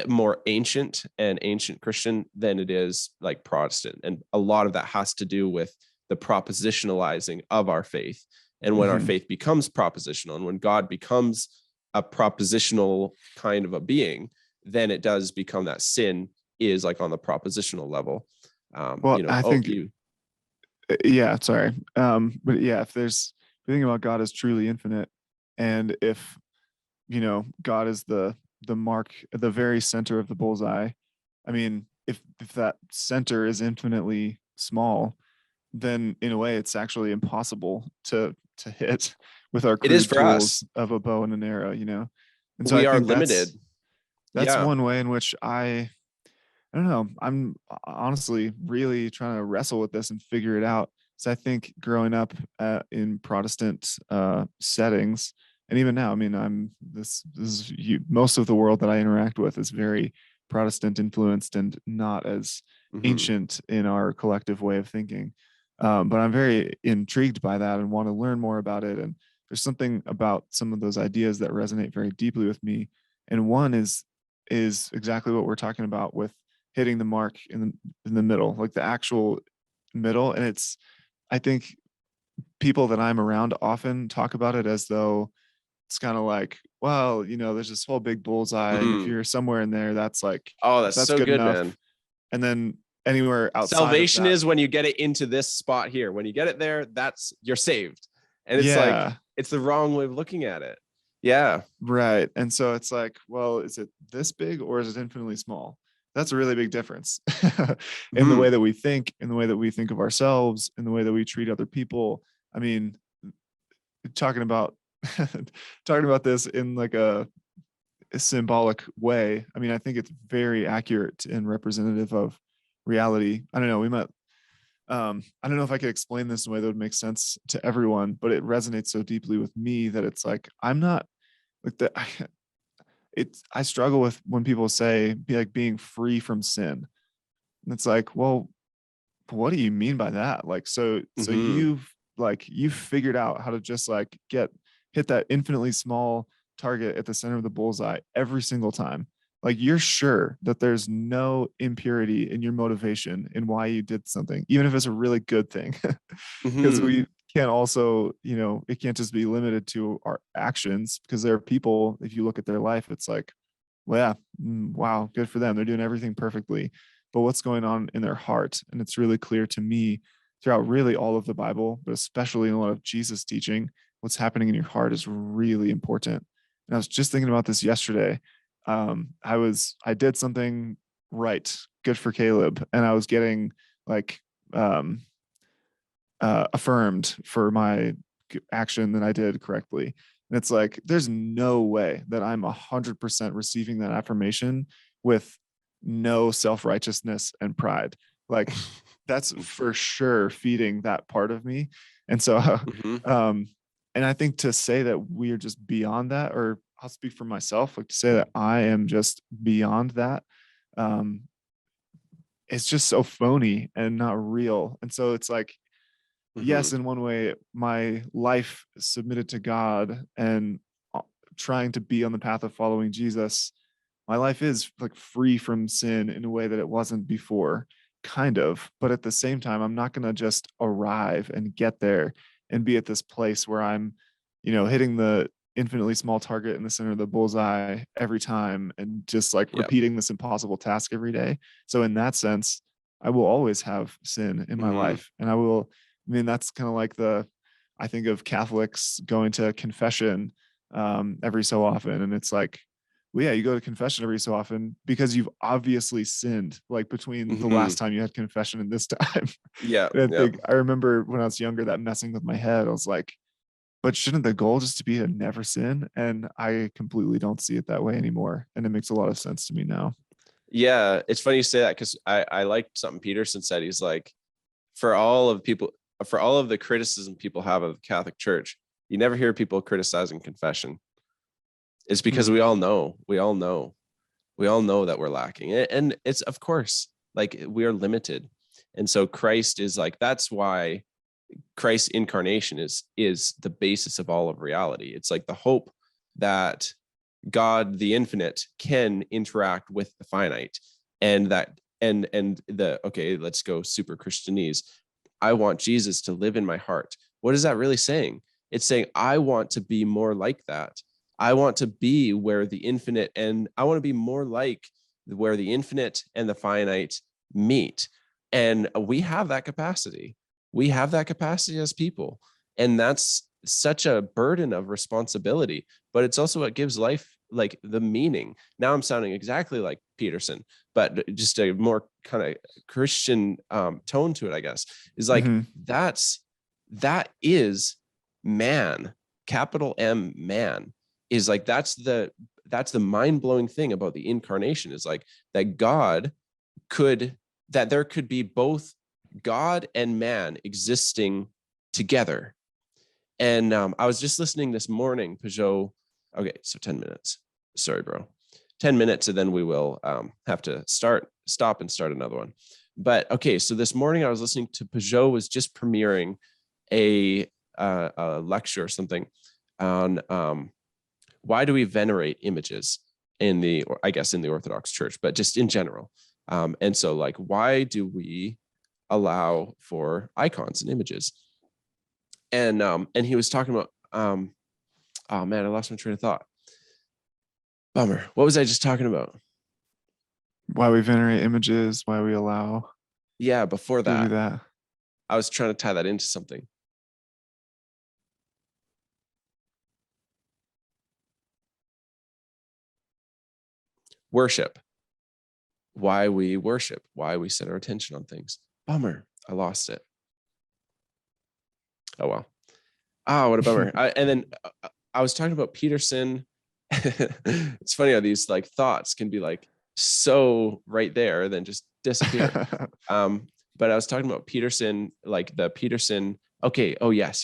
more ancient and ancient Christian than it is like Protestant. And a lot of that has to do with the propositionalizing of our faith. And when our Mm-hmm. faith becomes propositional and when God becomes a propositional kind of a being, then it does become that sin is like on the propositional level. Well, I Oh, think, yeah, sorry. But yeah, if you think about God as truly infinite, and if, God is the mark at the very center of the bullseye. I mean, if that center is infinitely small, then in a way it's actually impossible to hit with our it is crude for us. tools of a bow and an arrow. And so I We are think limited. that's Yeah. one way in which I don't know. I'm honestly really trying to wrestle with this and figure it out. So I think growing up in Protestant settings, and even now, I mean, this is most of the world that I interact with is very Protestant influenced and not as Hmm. ancient in our collective way of thinking. But I'm very intrigued by that and want to learn more about it. And there's something about some of those ideas that resonate very deeply with me. And one is exactly what we're talking about with hitting the mark in the middle, like the actual middle. And I think people that I'm around often talk about it as though it's kind of like, well, there's this whole big bullseye, and if Hmm. you're somewhere in there, Oh, that's that's so good good, enough. man. And then anywhere outside of Salvation that, is when you get it into this spot here. When you get it there, that's you're saved. And it's like yeah, it's the wrong way of looking at it. Yeah. right. And so it's like, well, is it this big or is it infinitely small? That's a really big difference in the Hmm. way that we think, in the way that we think of ourselves, in the way that we treat other people. I mean, talking about talking about this in like a symbolic way. I mean, I think it's very accurate and representative of reality. I don't know. We might I don't know if I could explain this in a way that would make sense to everyone, but it resonates so deeply with me that it's like, I'm not like that. I struggle with when people say be like being free from sin. And it's like, well, what do you mean by that? Like, so Mm-hmm. you've figured out how to just like hit that infinitely small target at the center of the bullseye every single time. Like, you're sure that there's no impurity in your motivation in why you did something, even if it's a really good thing. Because Mm-hmm. we can't also, it can't just be limited to our actions, because there are people, if you look at their life, it's like, well, yeah, wow, good for them. They're doing everything perfectly. But what's going on in their heart? And it's really clear to me throughout really all of the Bible, but especially in a lot of Jesus teaching, what's happening in your heart is really important. And I was just thinking about this yesterday. I did something right, good for Caleb, and I was getting like um, affirmed for my action that I did correctly. And it's like, there's no way that I'm 100% receiving that affirmation with no self righteousness and pride. Like, that's for sure feeding that part of me. And so, Mm-hmm. um, and I think to say that we are just beyond that, or I'll speak for myself, like to say that I am just beyond that, um, it's just so phony and not real. And so it's like, Mm-hmm. yes, in one way, my life submitted to God and trying to be on the path of following Jesus, my life is like free from sin in a way that it wasn't before, kind of. But at the same time, I'm not going to just arrive and get there and be at this place where I'm, hitting the infinitely small target in the center of the bullseye every time and just like Yep. repeating this impossible task every day. So in that sense, I will always have sin in my Mm-hmm. life. And I mean, that's kind of like I think of Catholics going to confession every so often. And it's like, well, yeah, you go to confession every so often because you've obviously sinned, like between the Mm-hmm. last time you had confession and this time. Yeah. And I Yeah. think I remember when I was younger that messing with my head. I was like, but shouldn't the goal just to be to never sin? And I completely don't see it that way anymore. And it makes a lot of sense to me now. Yeah. It's funny you say that because I liked something Peterson said. He's like, for all of people, for all of the criticism people have of the Catholic Church, you never hear people criticizing confession. It's because Mm, we all know that we're lacking. And it's, of course, like we are limited. And so Christ is like, that's why Christ's incarnation is the basis of all of reality. It's like the hope that God, the infinite, can interact with the finite, and that and the okay, let's go super Christianese. I want Jesus to live in my heart. What is that really saying? It's saying I want to be more like that. I want to be where the infinite, and I want to be more like where the infinite and the finite meet. And we have that capacity. We have that capacity as people. And that's such a burden of responsibility, but it's also what gives life like the meaning. Now I'm sounding exactly like Peterson, but just a more kind of Christian tone to it, I guess, is like mm-hmm, that is man, capital M man, is like that's the mind-blowing thing about the incarnation, is like that God could that there could be both God and man existing together. And I was just listening this morning, Peugeot. Okay, so 10 minutes. Sorry, bro. 10 minutes, and then we will have to stop and start another one. But okay, so this morning I was listening to Peugeot was just premiering a lecture or something on why do we venerate images in the, or I guess in the Orthodox Church, but just in general. And so, like, why do we allow for icons and images? And he was talking about oh man, I lost my train of thought. Bummer. What was I just talking about? why we venerate images, why we allow Yeah, before to do that, that. I was trying to tie that into something. Worship. Why we worship, why we set our attention on things. Bummer. I lost it. Oh well. Ah, what a bummer. And then I was talking about Peterson. It's funny how these like thoughts can be like so right there, then just disappear. Um, but I was talking about Peterson, like the Peterson. Okay. Oh, yes.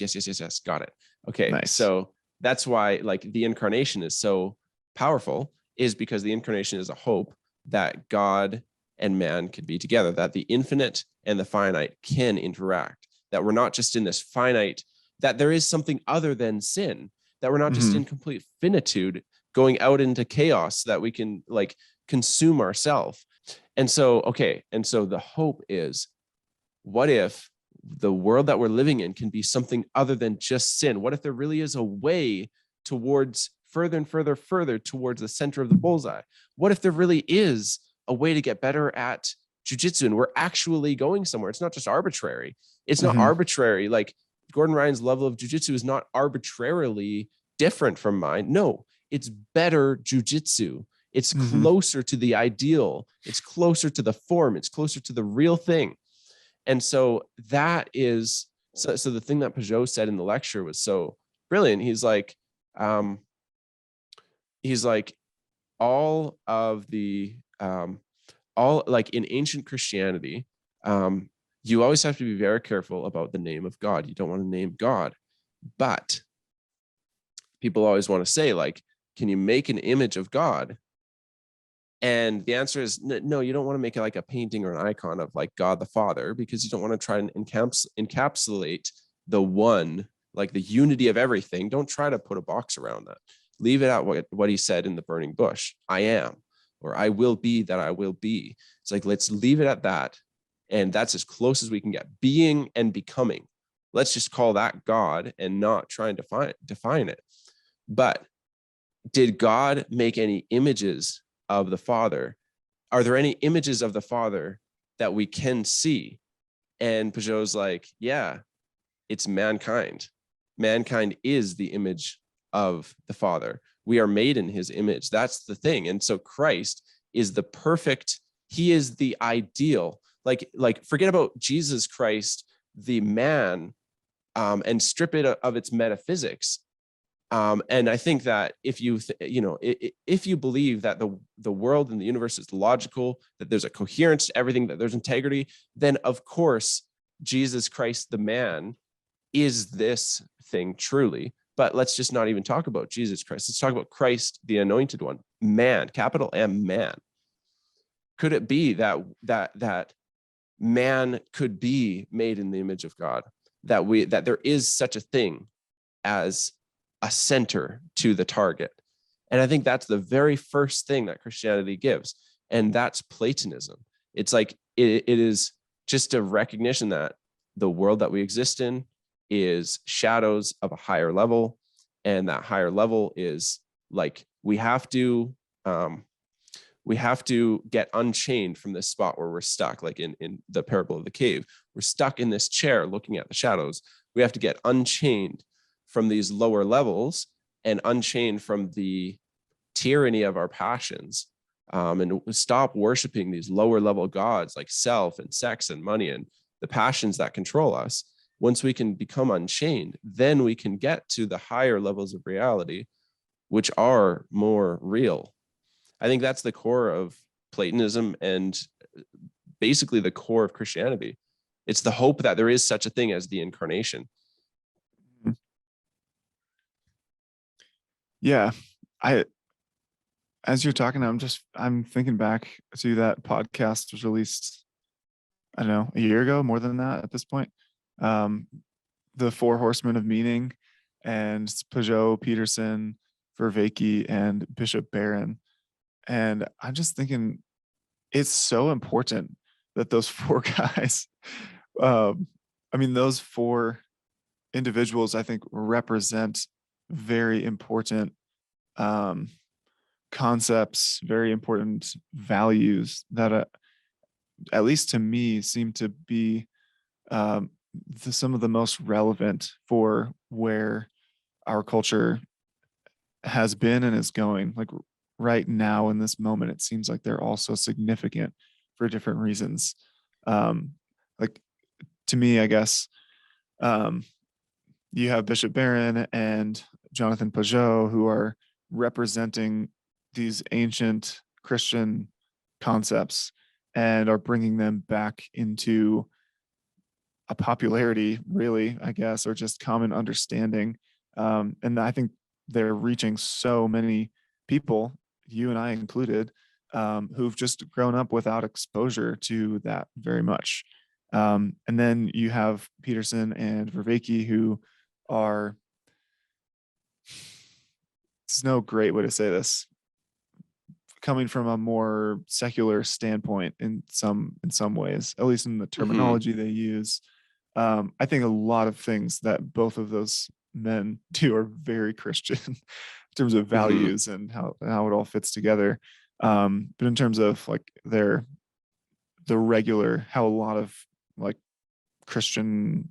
Got it. Okay. Nice. So that's why like the incarnation is so powerful, is because the incarnation is a hope that God and man can be together, that the infinite and the finite can interact, that we're not just in this finite, that there is something other than sin, that we're not just Mm-hmm. in complete finitude going out into chaos, that we can like consume ourselves. And so, okay. And so the hope is, what if the world that we're living in can be something other than just sin? What if there really is a way towards further and further towards the center of the bullseye? What if there really is a way to get better at jujitsu and we're actually going somewhere? It's not just arbitrary. It's not Mm-hmm. arbitrary. Like Gordon Ryan's level of jujitsu is not arbitrarily different from mine. No, it's better jujitsu. It's Mm-hmm. closer to the ideal. It's closer to the form. It's closer to the real thing. And so that is, so the thing that Peugeot said in the lecture was so brilliant. Um, he's like all of the, all like in ancient Christianity, you always have to be very careful about the name of God. You don't want to name God, but people always want to say like, can you make an image of God? And the answer is no, you don't want to make it like a painting or an icon of like God the Father, because you don't want to try and encapsulate the one, like the unity of everything. Don't try to put a box around that. Leave it at what he said in the burning bush. I am, or I will be that I will be. It's like, let's leave it at that. And that's as close as we can get. Being and becoming. Let's just call that God and not try and define it. But did God make any images of the Father? Are there any images of the Father that we can see? And Peugeot's like, yeah, it's mankind. Mankind is the image of the Father. We are made in his image. That's the thing. And so Christ is the perfect, he is the ideal. Like forget about Jesus Christ, the man, and strip it of its metaphysics. And I think that if if you believe that the world and the universe is logical, that there's a coherence to everything, that there's integrity, then of course Jesus Christ, the man, is this thing truly. But let's just not even talk about Jesus Christ. Let's talk about Christ, the anointed one, man, capital M, man. Could it be that man could be made in the image of God? That there is such a thing as a center to the target. And I think that's the very first thing that Christianity gives. And that's Platonism. It's like, it is just a recognition that the world that we exist in is shadows of a higher level. And that higher level is like, we have to get unchained from this spot where we're stuck, like in the parable of the cave. We're stuck in this chair looking at the shadows. We have to get unchained from these lower levels and unchained from the tyranny of our passions, and stop worshiping these lower level gods like self and sex and money and the passions that control us. Once we can become unchained, then we can get to the higher levels of reality, which are more real. I think that's the core of Platonism and basically the core of Christianity. It's the hope that there is such a thing as the incarnation. Yeah. I As you're talking, I'm thinking back to that podcast was released, I don't know, a year ago, more than that at this point. The Four Horsemen of Meaning, and Peugeot, Peterson, Vervaeke, and Bishop Barron. And I'm just thinking it's so important that those four guys, those four individuals, I think, represent very important um, concepts, very important values that, at least to me, seem to be um, some of the most relevant for where our culture has been and is going. Like right now in this moment, it seems like they're all so significant for different reasons. Um, like to me, I guess, um, you have Bishop Barron and Jonathan Peugeot, who are representing these ancient Christian concepts and are bringing them back into a popularity, really, I guess, or just common understanding. And I think they're reaching so many people, you and I included, who've just grown up without exposure to that very much. And then you have Peterson and Vervaeke, who are, there's no great way to say this, coming from a more secular standpoint in some ways, at least in the Mm-hmm. terminology they use. I think a lot of things that both of those men do are very Christian in terms of Mm-hmm. values and how it all fits together. But in terms of like the regular, how a lot of like Christian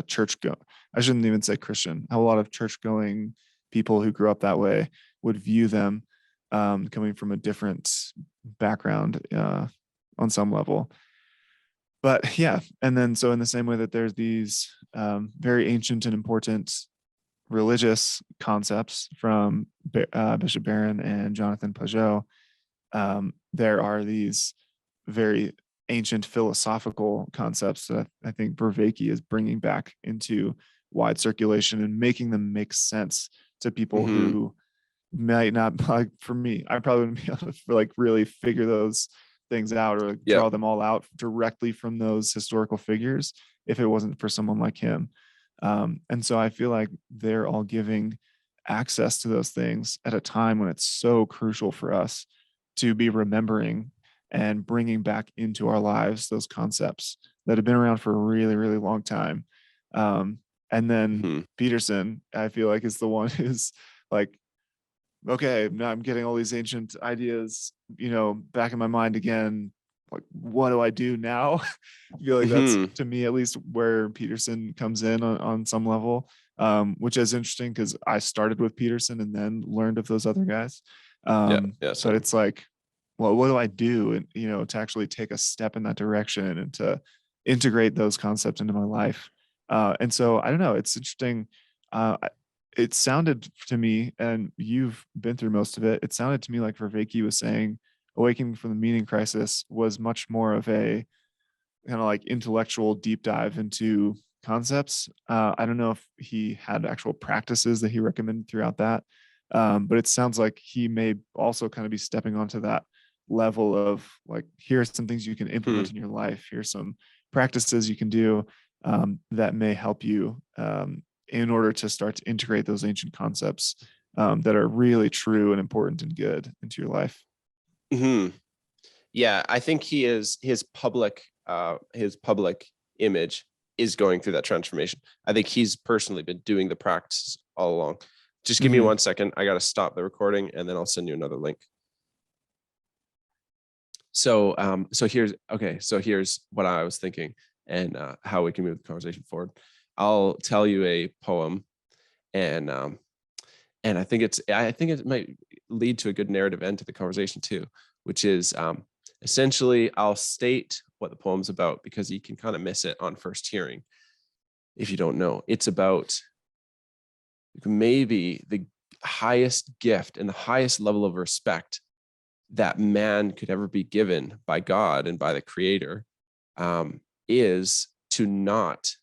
church go, I shouldn't even say Christian, how a lot of church going people who grew up that way would view them, coming from a different background on some level. But yeah, and then so in the same way that there's these very ancient and important religious concepts from Bishop Barron and Jonathan Pajot, there are these very ancient philosophical concepts that I think Vervaeke is bringing back into wide circulation and making them make sense to people Mm-hmm. who might not, like for me, I probably wouldn't be able to like really figure those things out or like Yep. draw them all out directly from those historical figures if it wasn't for someone like him. And so I feel like they're all giving access to those things at a time when it's so crucial for us to be remembering and bringing back into our lives those concepts that have been around for a really, really long time. And then Mm-hmm. Peterson, I feel like, is the one who's like, okay, now I'm getting all these ancient ideas, back in my mind again. Like, what do I do now? I feel like that's, Mm-hmm. to me at least, where Peterson comes in on some level, which is interesting because I started with Peterson and then learned of those other guys. Yeah. Yeah. But Same. it's like, well, what do I do? And, to actually take a step in that direction and to integrate those concepts into my life. And so I don't know, it's interesting. Uh, it sounded to me, and you've been through most of it, it sounded to me like Vervaeke was saying Awakening from the Meaning Crisis was much more of a kind of like intellectual deep dive into concepts. I don't know if he had actual practices that he recommended throughout that, but it sounds like he may also kind of be stepping onto that level of like, here are some things you can Hmm. implement in your life. Here's some practices you can do that may help you in order to start to integrate those ancient concepts that are really true and important and good into your life. Hmm. Yeah, I think he is his public image is going through that transformation. I think he's personally been doing the practice all along. Just give me Mm-hmm. 1 second. I got to stop the recording and then I'll send you another link. So here's what I was thinking and how we can move the conversation forward. I'll tell you a poem, and I think it might lead to a good narrative end to the conversation too, which is essentially I'll state what the poem's about because you can kind of miss it on first hearing if you don't know. It's about maybe the highest gift and the highest level of respect that man could ever be given by God and by the Creator, is to not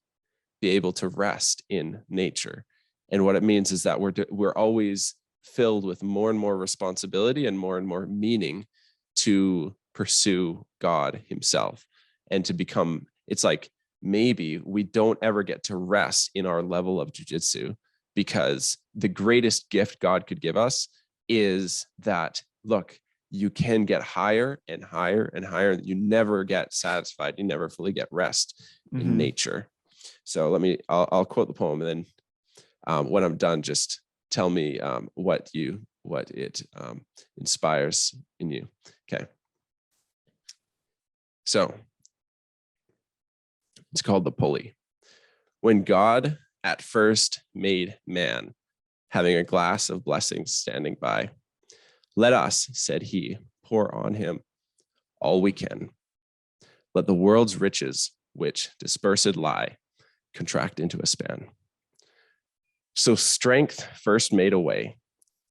be able to rest in nature. And what it means is that we're always filled with more and more responsibility and more meaning to pursue God Himself and to become. It's like maybe we don't ever get to rest in our level of jujitsu because the greatest gift God could give us is that, look, you can get higher and higher and higher. You never get satisfied. You never fully get rest in Mm-hmm. nature. So I'll quote the poem, and then when I'm done, just tell me what it inspires in you. Okay. So it's called The Pulley. When God at first made man, having a glass of blessings standing by, let us, said he, pour on him all we can. Let the world's riches, which dispersed lie, contract into a span. So strength first made a way,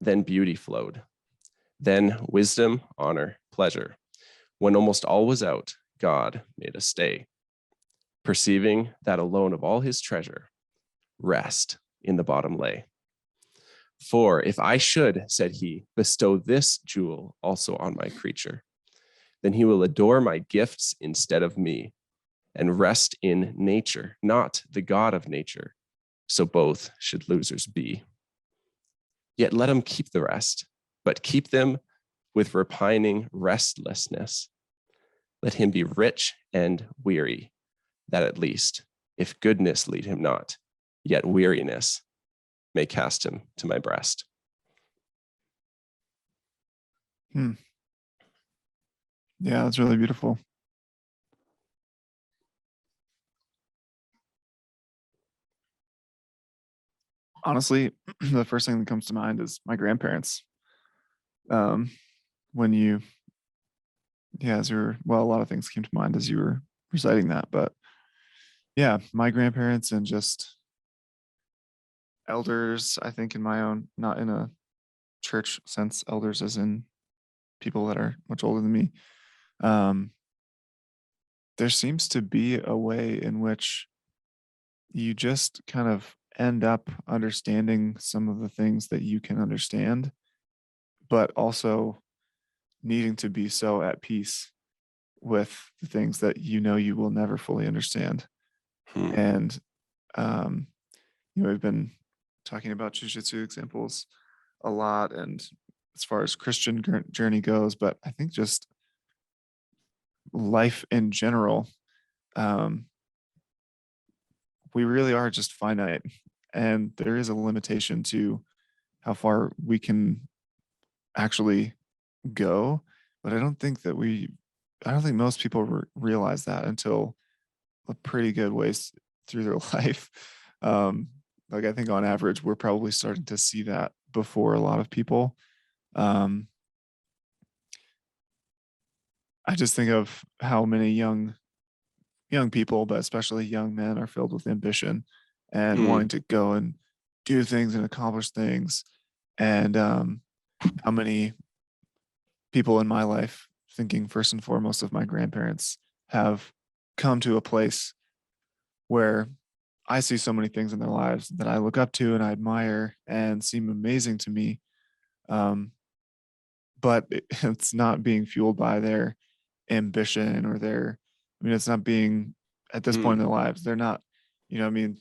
then beauty flowed, then wisdom, honor, pleasure. When almost all was out, God made a stay. perceiving that alone of all his treasure, rest in the bottom lay. For if I should, said he, bestow this jewel also on my creature, then he will adore my gifts instead of me, and rest in nature, not the God of nature. So both should losers be. Yet let him keep the rest, but keep them with repining restlessness. Let him be rich and weary, that at least, if goodness lead him not, yet weariness may cast him to my breast. Yeah, that's really beautiful. Honestly, the first thing that comes to mind is my grandparents. When you, as you were, well, a lot of things came to mind as you were reciting that, but yeah, my grandparents and just elders, I think in my own, not in a church sense, elders as in people that are much older than me. There seems to be a way in which you just kind of end up understanding some of the things that you can understand, but also needing to be so at peace with the things that you know you will never fully understand. And we've been talking about jujitsu examples a lot, and as far as Christian journey goes, but I think just life in general, we really are just finite, and there is a limitation to how far we can actually go. But I don't think most people realize that until a pretty good ways through their life. Like I think on average, we're probably starting to see that before a lot of people. I just think of how many young people, but especially young men, are filled with ambition and wanting to go and do things and accomplish things. And how many people in my life, thinking first and foremost of my grandparents, have come to a place where I see so many things in their lives that I look up to and I admire and seem amazing to me. But it's not being fueled by their ambition or it's not being at this point in their lives. They're not,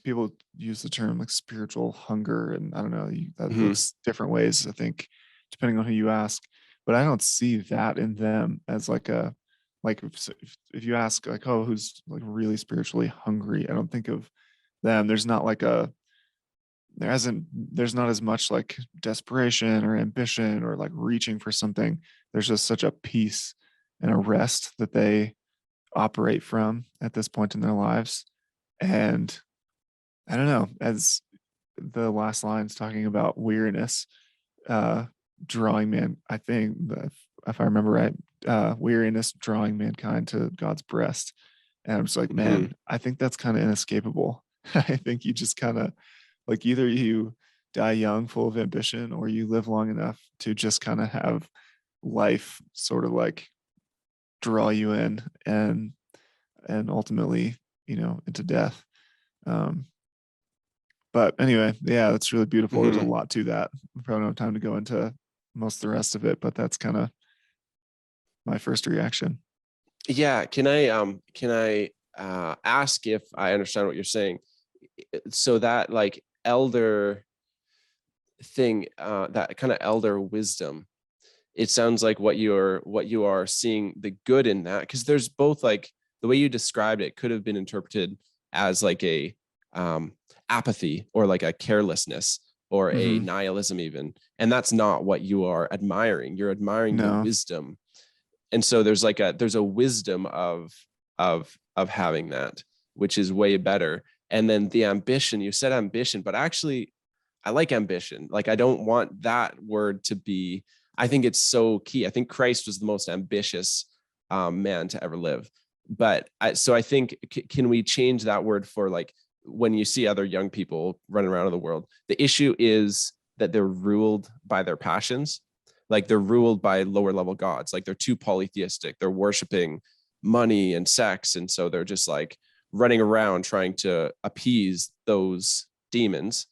people use the term like spiritual hunger, and I don't know, that looks different ways, I think, depending on who you ask. But I don't see that in them as like if you ask like, oh, who's like really spiritually hungry, I don't think of them. There's not as much like desperation or ambition or like reaching for something. There's just such a peace and a rest that they operate from at this point in their lives. And I don't know, as the last line's talking about weariness, drawing man, I think that if I remember right, weariness drawing mankind to God's breast. And I'm just like, man, I think that's kind of inescapable. I think you just kind of like either you die young, full of ambition, or you live long enough to just kind of have life sort of like draw you in and ultimately, into death. But anyway, yeah, that's really beautiful. There's a lot to that. We probably don't have time to go into most of the rest of it, but that's kind of my first reaction. Yeah. Can I ask if I understand what you're saying? So that like elder thing, that kind of elder wisdom, it sounds like what you are seeing the good in that, because there's both, like the way you described it could have been interpreted as like a apathy or like a carelessness or a nihilism even, and that's not what you are admiring. You're admiring the wisdom. And so there's a wisdom of having that, which is way better. And then the ambition, you said ambition, but actually I like ambition. Like I don't want that word to be, I think it's so key. I think Christ was the most ambitious man to ever live. But I think, can we change that word for like, when you see other young people running around in the world, the issue is that they're ruled by their passions. Like they're ruled by lower level gods. Like they're too polytheistic. They're worshiping money and sex. And so they're just like running around trying to appease those demons.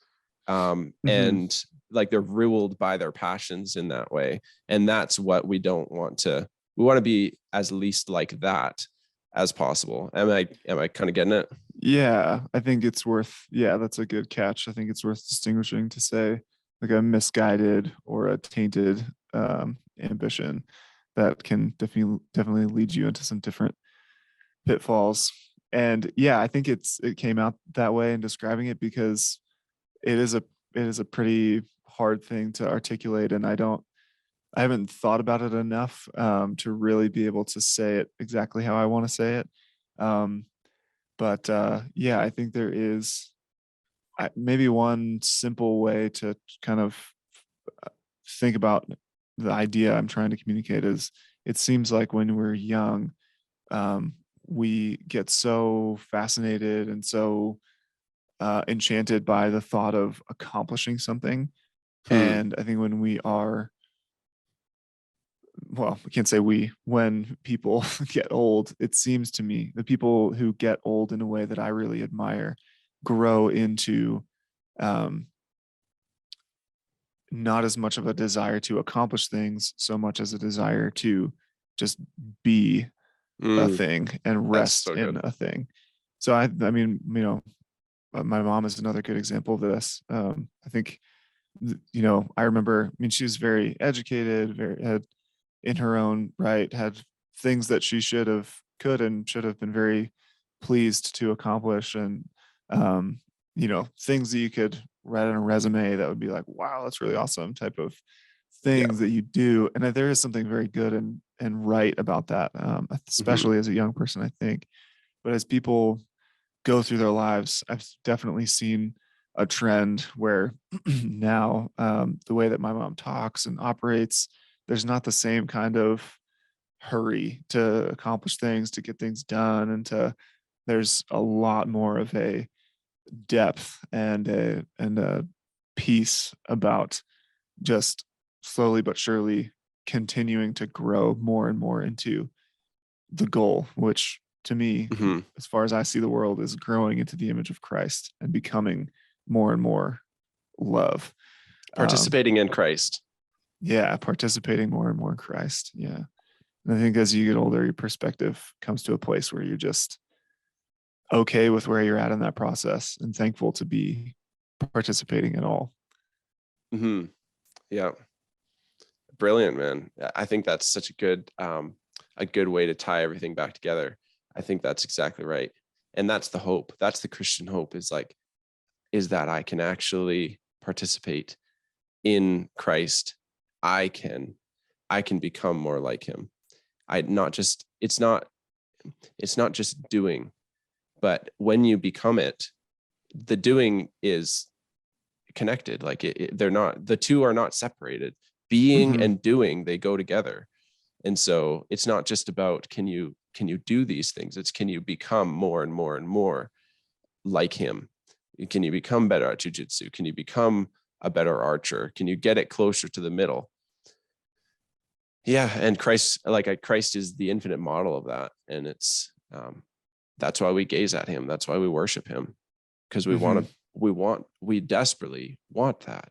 Mhm. And like they're ruled by their passions in that way. And that's what we don't want to, we want to be as least like that as possible. Am I kind of getting it? Yeah, I think it's worth, yeah, that's a good catch. I think it's worth distinguishing to say like a misguided or a tainted ambition that can definitely lead you into some different pitfalls. And yeah, I think it came out that way in describing it because it is a it is a pretty hard thing to articulate, and I haven't thought about it enough to really be able to say it exactly how I want to say it. Um, but yeah, I think there is maybe one simple way to kind of think about the idea I'm trying to communicate is it seems like when we're young, um, we get so fascinated and so enchanted by the thought of accomplishing something. Hmm. And I think when we are, well, we can't say when people get old, it seems to me the people who get old in a way that I really admire grow into um, not as much of a desire to accomplish things so much as a desire to just be a Mm, thing and that's rest so in good. a thing. So I mean, my mom is another good example of this. I think, I remember, I mean, she was very educated, very had in her own right, had things that she could and should have been very pleased to accomplish. And, um, things that you could write on a resume that would be like, wow, that's really awesome type of Yeah. things that you do. And there is something very good and right about that, Hmm. especially as a young person, I think. But as people go through their lives, I've definitely seen a trend where now the way that my mom talks and operates, there's not the same kind of hurry to accomplish things, to get things done, there's a lot more of a depth and a peace about just slowly but surely continuing to grow more and more into the goal, which to me, Hmm. as far as I see the world, is growing into the image of Christ and becoming more and more love. Um, Participating in Christ. yeah, participating more and more in Christ. Yeah. And I think as you get older, your perspective comes to a place where you're just okay with where you're at in that process and thankful to be participating at all. Hmm. Yeah. Brilliant, man. I think that's such a good way to tie everything back together. I think that's exactly right. And that's the hope. That's the Christian hope is that I can actually participate in Christ. I can, I can become more like him. I not just, it's not just doing, but when you become it, the doing is connected. Like they're not, the two are not separated. Being Mm-hmm. and doing, they go together. And so it's not just about can you do these things? It's can you become more and more and more like him? Can you become better at jujitsu? Can you become a better archer? Can you get it closer to the middle? Yeah, and Christ is the infinite model of that, and that's why we gaze at him. That's why we worship him, because Mm-hmm. we desperately want that.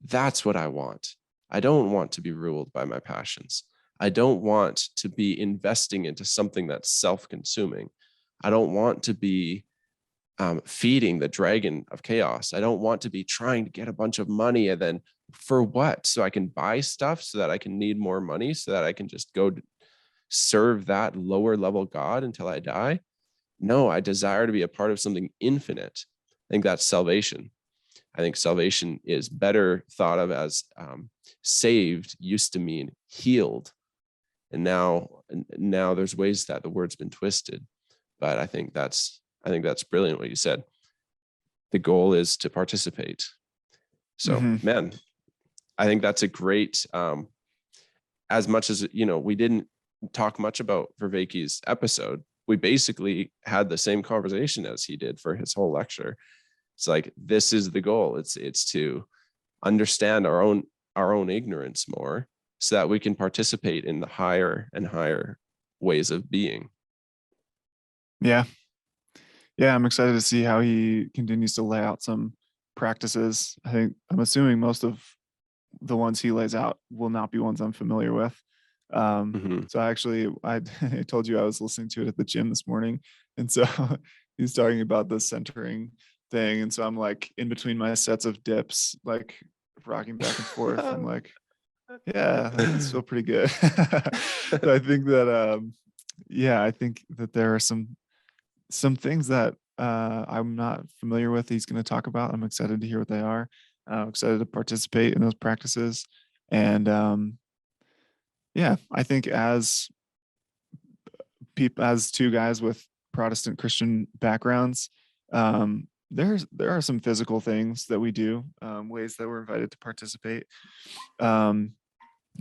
That's what I want. I don't want to be ruled by my passions. I don't want to be investing into something that's self-consuming. I don't want to be feeding the dragon of chaos. I don't want to be trying to get a bunch of money and then for what? So I can buy stuff so that I can need more money so that I can just go serve that lower level God until I die. No, I desire to be a part of something infinite. I think that's salvation. I think salvation is better thought of as saved used to mean healed. And now there's ways that the word's been twisted. But I think that's brilliant what you said. The goal is to participate. So, Mm-hmm. man, I think that's a great. As much as we didn't talk much about Vervaeke's episode. We basically had the same conversation as he did for his whole lecture. It's like this is the goal. It's to understand our own ignorance more, so that we can participate in the higher and higher ways of being. Yeah. Yeah, I'm excited to see how he continues to lay out some practices. I'm assuming most of the ones he lays out will not be ones I'm familiar with. Hmm. So I I told you I was listening to it at the gym this morning, and so he's talking about the centering thing, and so I'm like in between my sets of dips, like rocking back and forth. I'm like, yeah, that must feel pretty good. So I think that yeah, I think that there are some things that I'm not familiar with. He's going to talk about. I'm excited to hear what they are. I'm excited to participate in those practices. And yeah, I think as two guys with Protestant Christian backgrounds, there are some physical things that we do, ways that we're invited to participate um,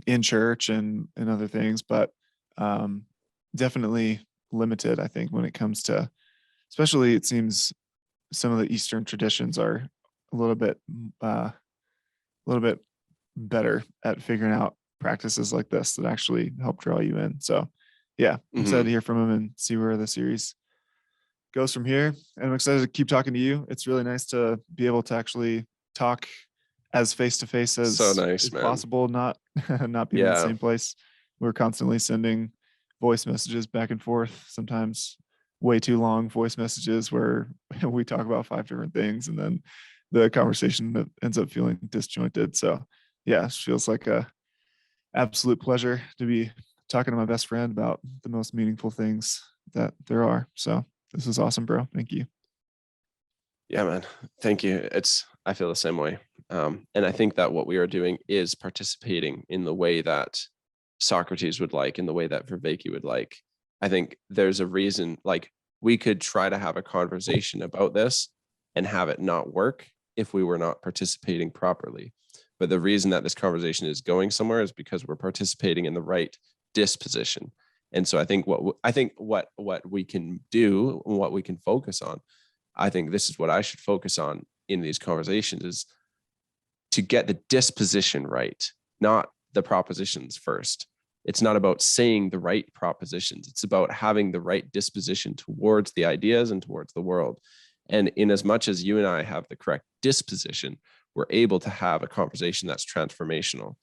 in church and other things, but um, definitely limited. I think when it comes to, especially it seems some of the Eastern traditions are a a little bit better at figuring out practices like this that actually help draw you in. So yeah, I'm excited Hmm. to hear from him and see where the series goes from here. And I'm excited to keep talking to you. It's really nice to be able to actually talk as face to face So as nice, is man. possible, not not being in the Yeah. same place. We're constantly sending voice messages back and forth, sometimes way too long voice messages where we talk about five different things and then the conversation that ends up feeling disjointed. So yeah, it feels like a absolute pleasure to be talking to my best friend about the most meaningful things that there are. So this is awesome, bro. Thank you. Yeah, man. Thank you. I feel the same way. And I think that what we are doing is participating in the way that Socrates would like, in the way that Vervaeke would like. I think there's a reason, like, we could try to have a conversation about this and have it not work if we were not participating properly. But the reason that this conversation is going somewhere is because we're participating in the right disposition. And so I think what we can do, what we can focus on, I think this is what I should focus on in these conversations, is to get the disposition right, not the propositions first. It's not about saying the right propositions. It's about having the right disposition towards the ideas and towards the world. And in as much as you and I have the correct disposition, we're able to have a conversation that's transformational.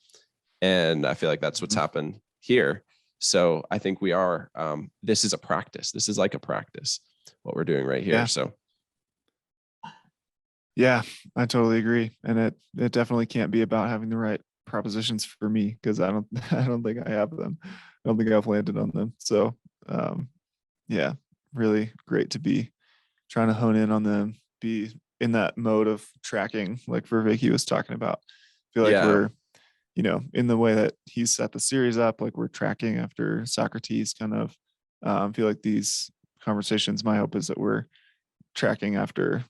And I feel like that's what's Mhm. happened here. So I think we are, this is a practice. This is like a practice, what we're doing right here. Yeah. So Yeah, I totally agree. And it definitely can't be about having the right propositions for me because I don't I don't think I have them. I don't think I've landed on them. So um yeah, really great to be trying to hone in on them, be in that mode of tracking like Vervaeke was talking about. I feel like yeah. we're, in the way that he's set the series up, like we're tracking after Socrates kind of. Feel like these conversations, my hope is that we're tracking after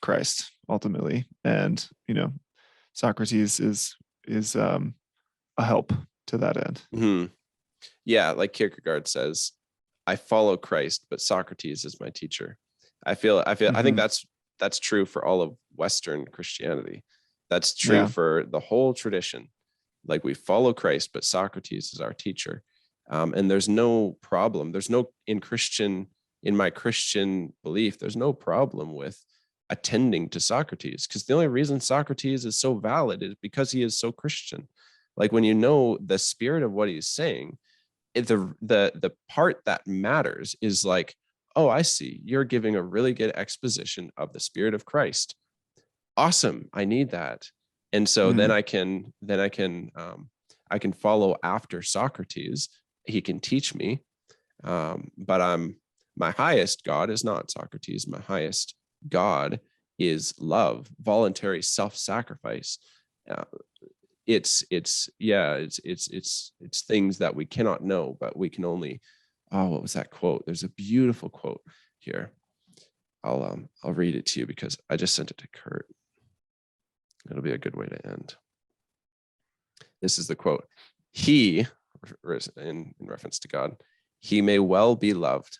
Christ ultimately, and Socrates is a help to that end. Hmm. Yeah, like Kierkegaard says, I follow Christ, but Socrates is my teacher. I think Hmm. that's true for all of Western Christianity. That's true Yeah. for the whole tradition. Like, we follow Christ, but Socrates is our teacher. And there's no problem. There's no in my Christian belief, there's no problem with attending to Socrates, because the only reason Socrates is so valid is because he is so Christian. Like, when you know the spirit of what he's saying, the part that matters is like, oh, I see, you're giving a really good exposition of the spirit of Christ. Awesome, I need that. And so then Mm. I can follow after Socrates. He can teach me, but my highest God is not Socrates. My highest God is love, voluntary self-sacrifice. uh, it's things that we cannot know, but we can only, oh, what was that quote? There's a beautiful quote here. I'll read it to you because I just sent it to Kurt. It'll be a good way to end. This is the quote. He, in reference to God, he may well be loved,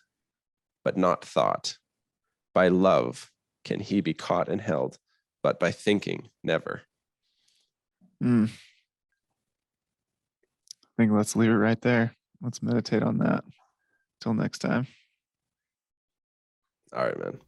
but not thought. By love can he be caught and held, but by thinking, never. Mm. I think let's leave it right there. Let's meditate on that. Till next time. All right, man.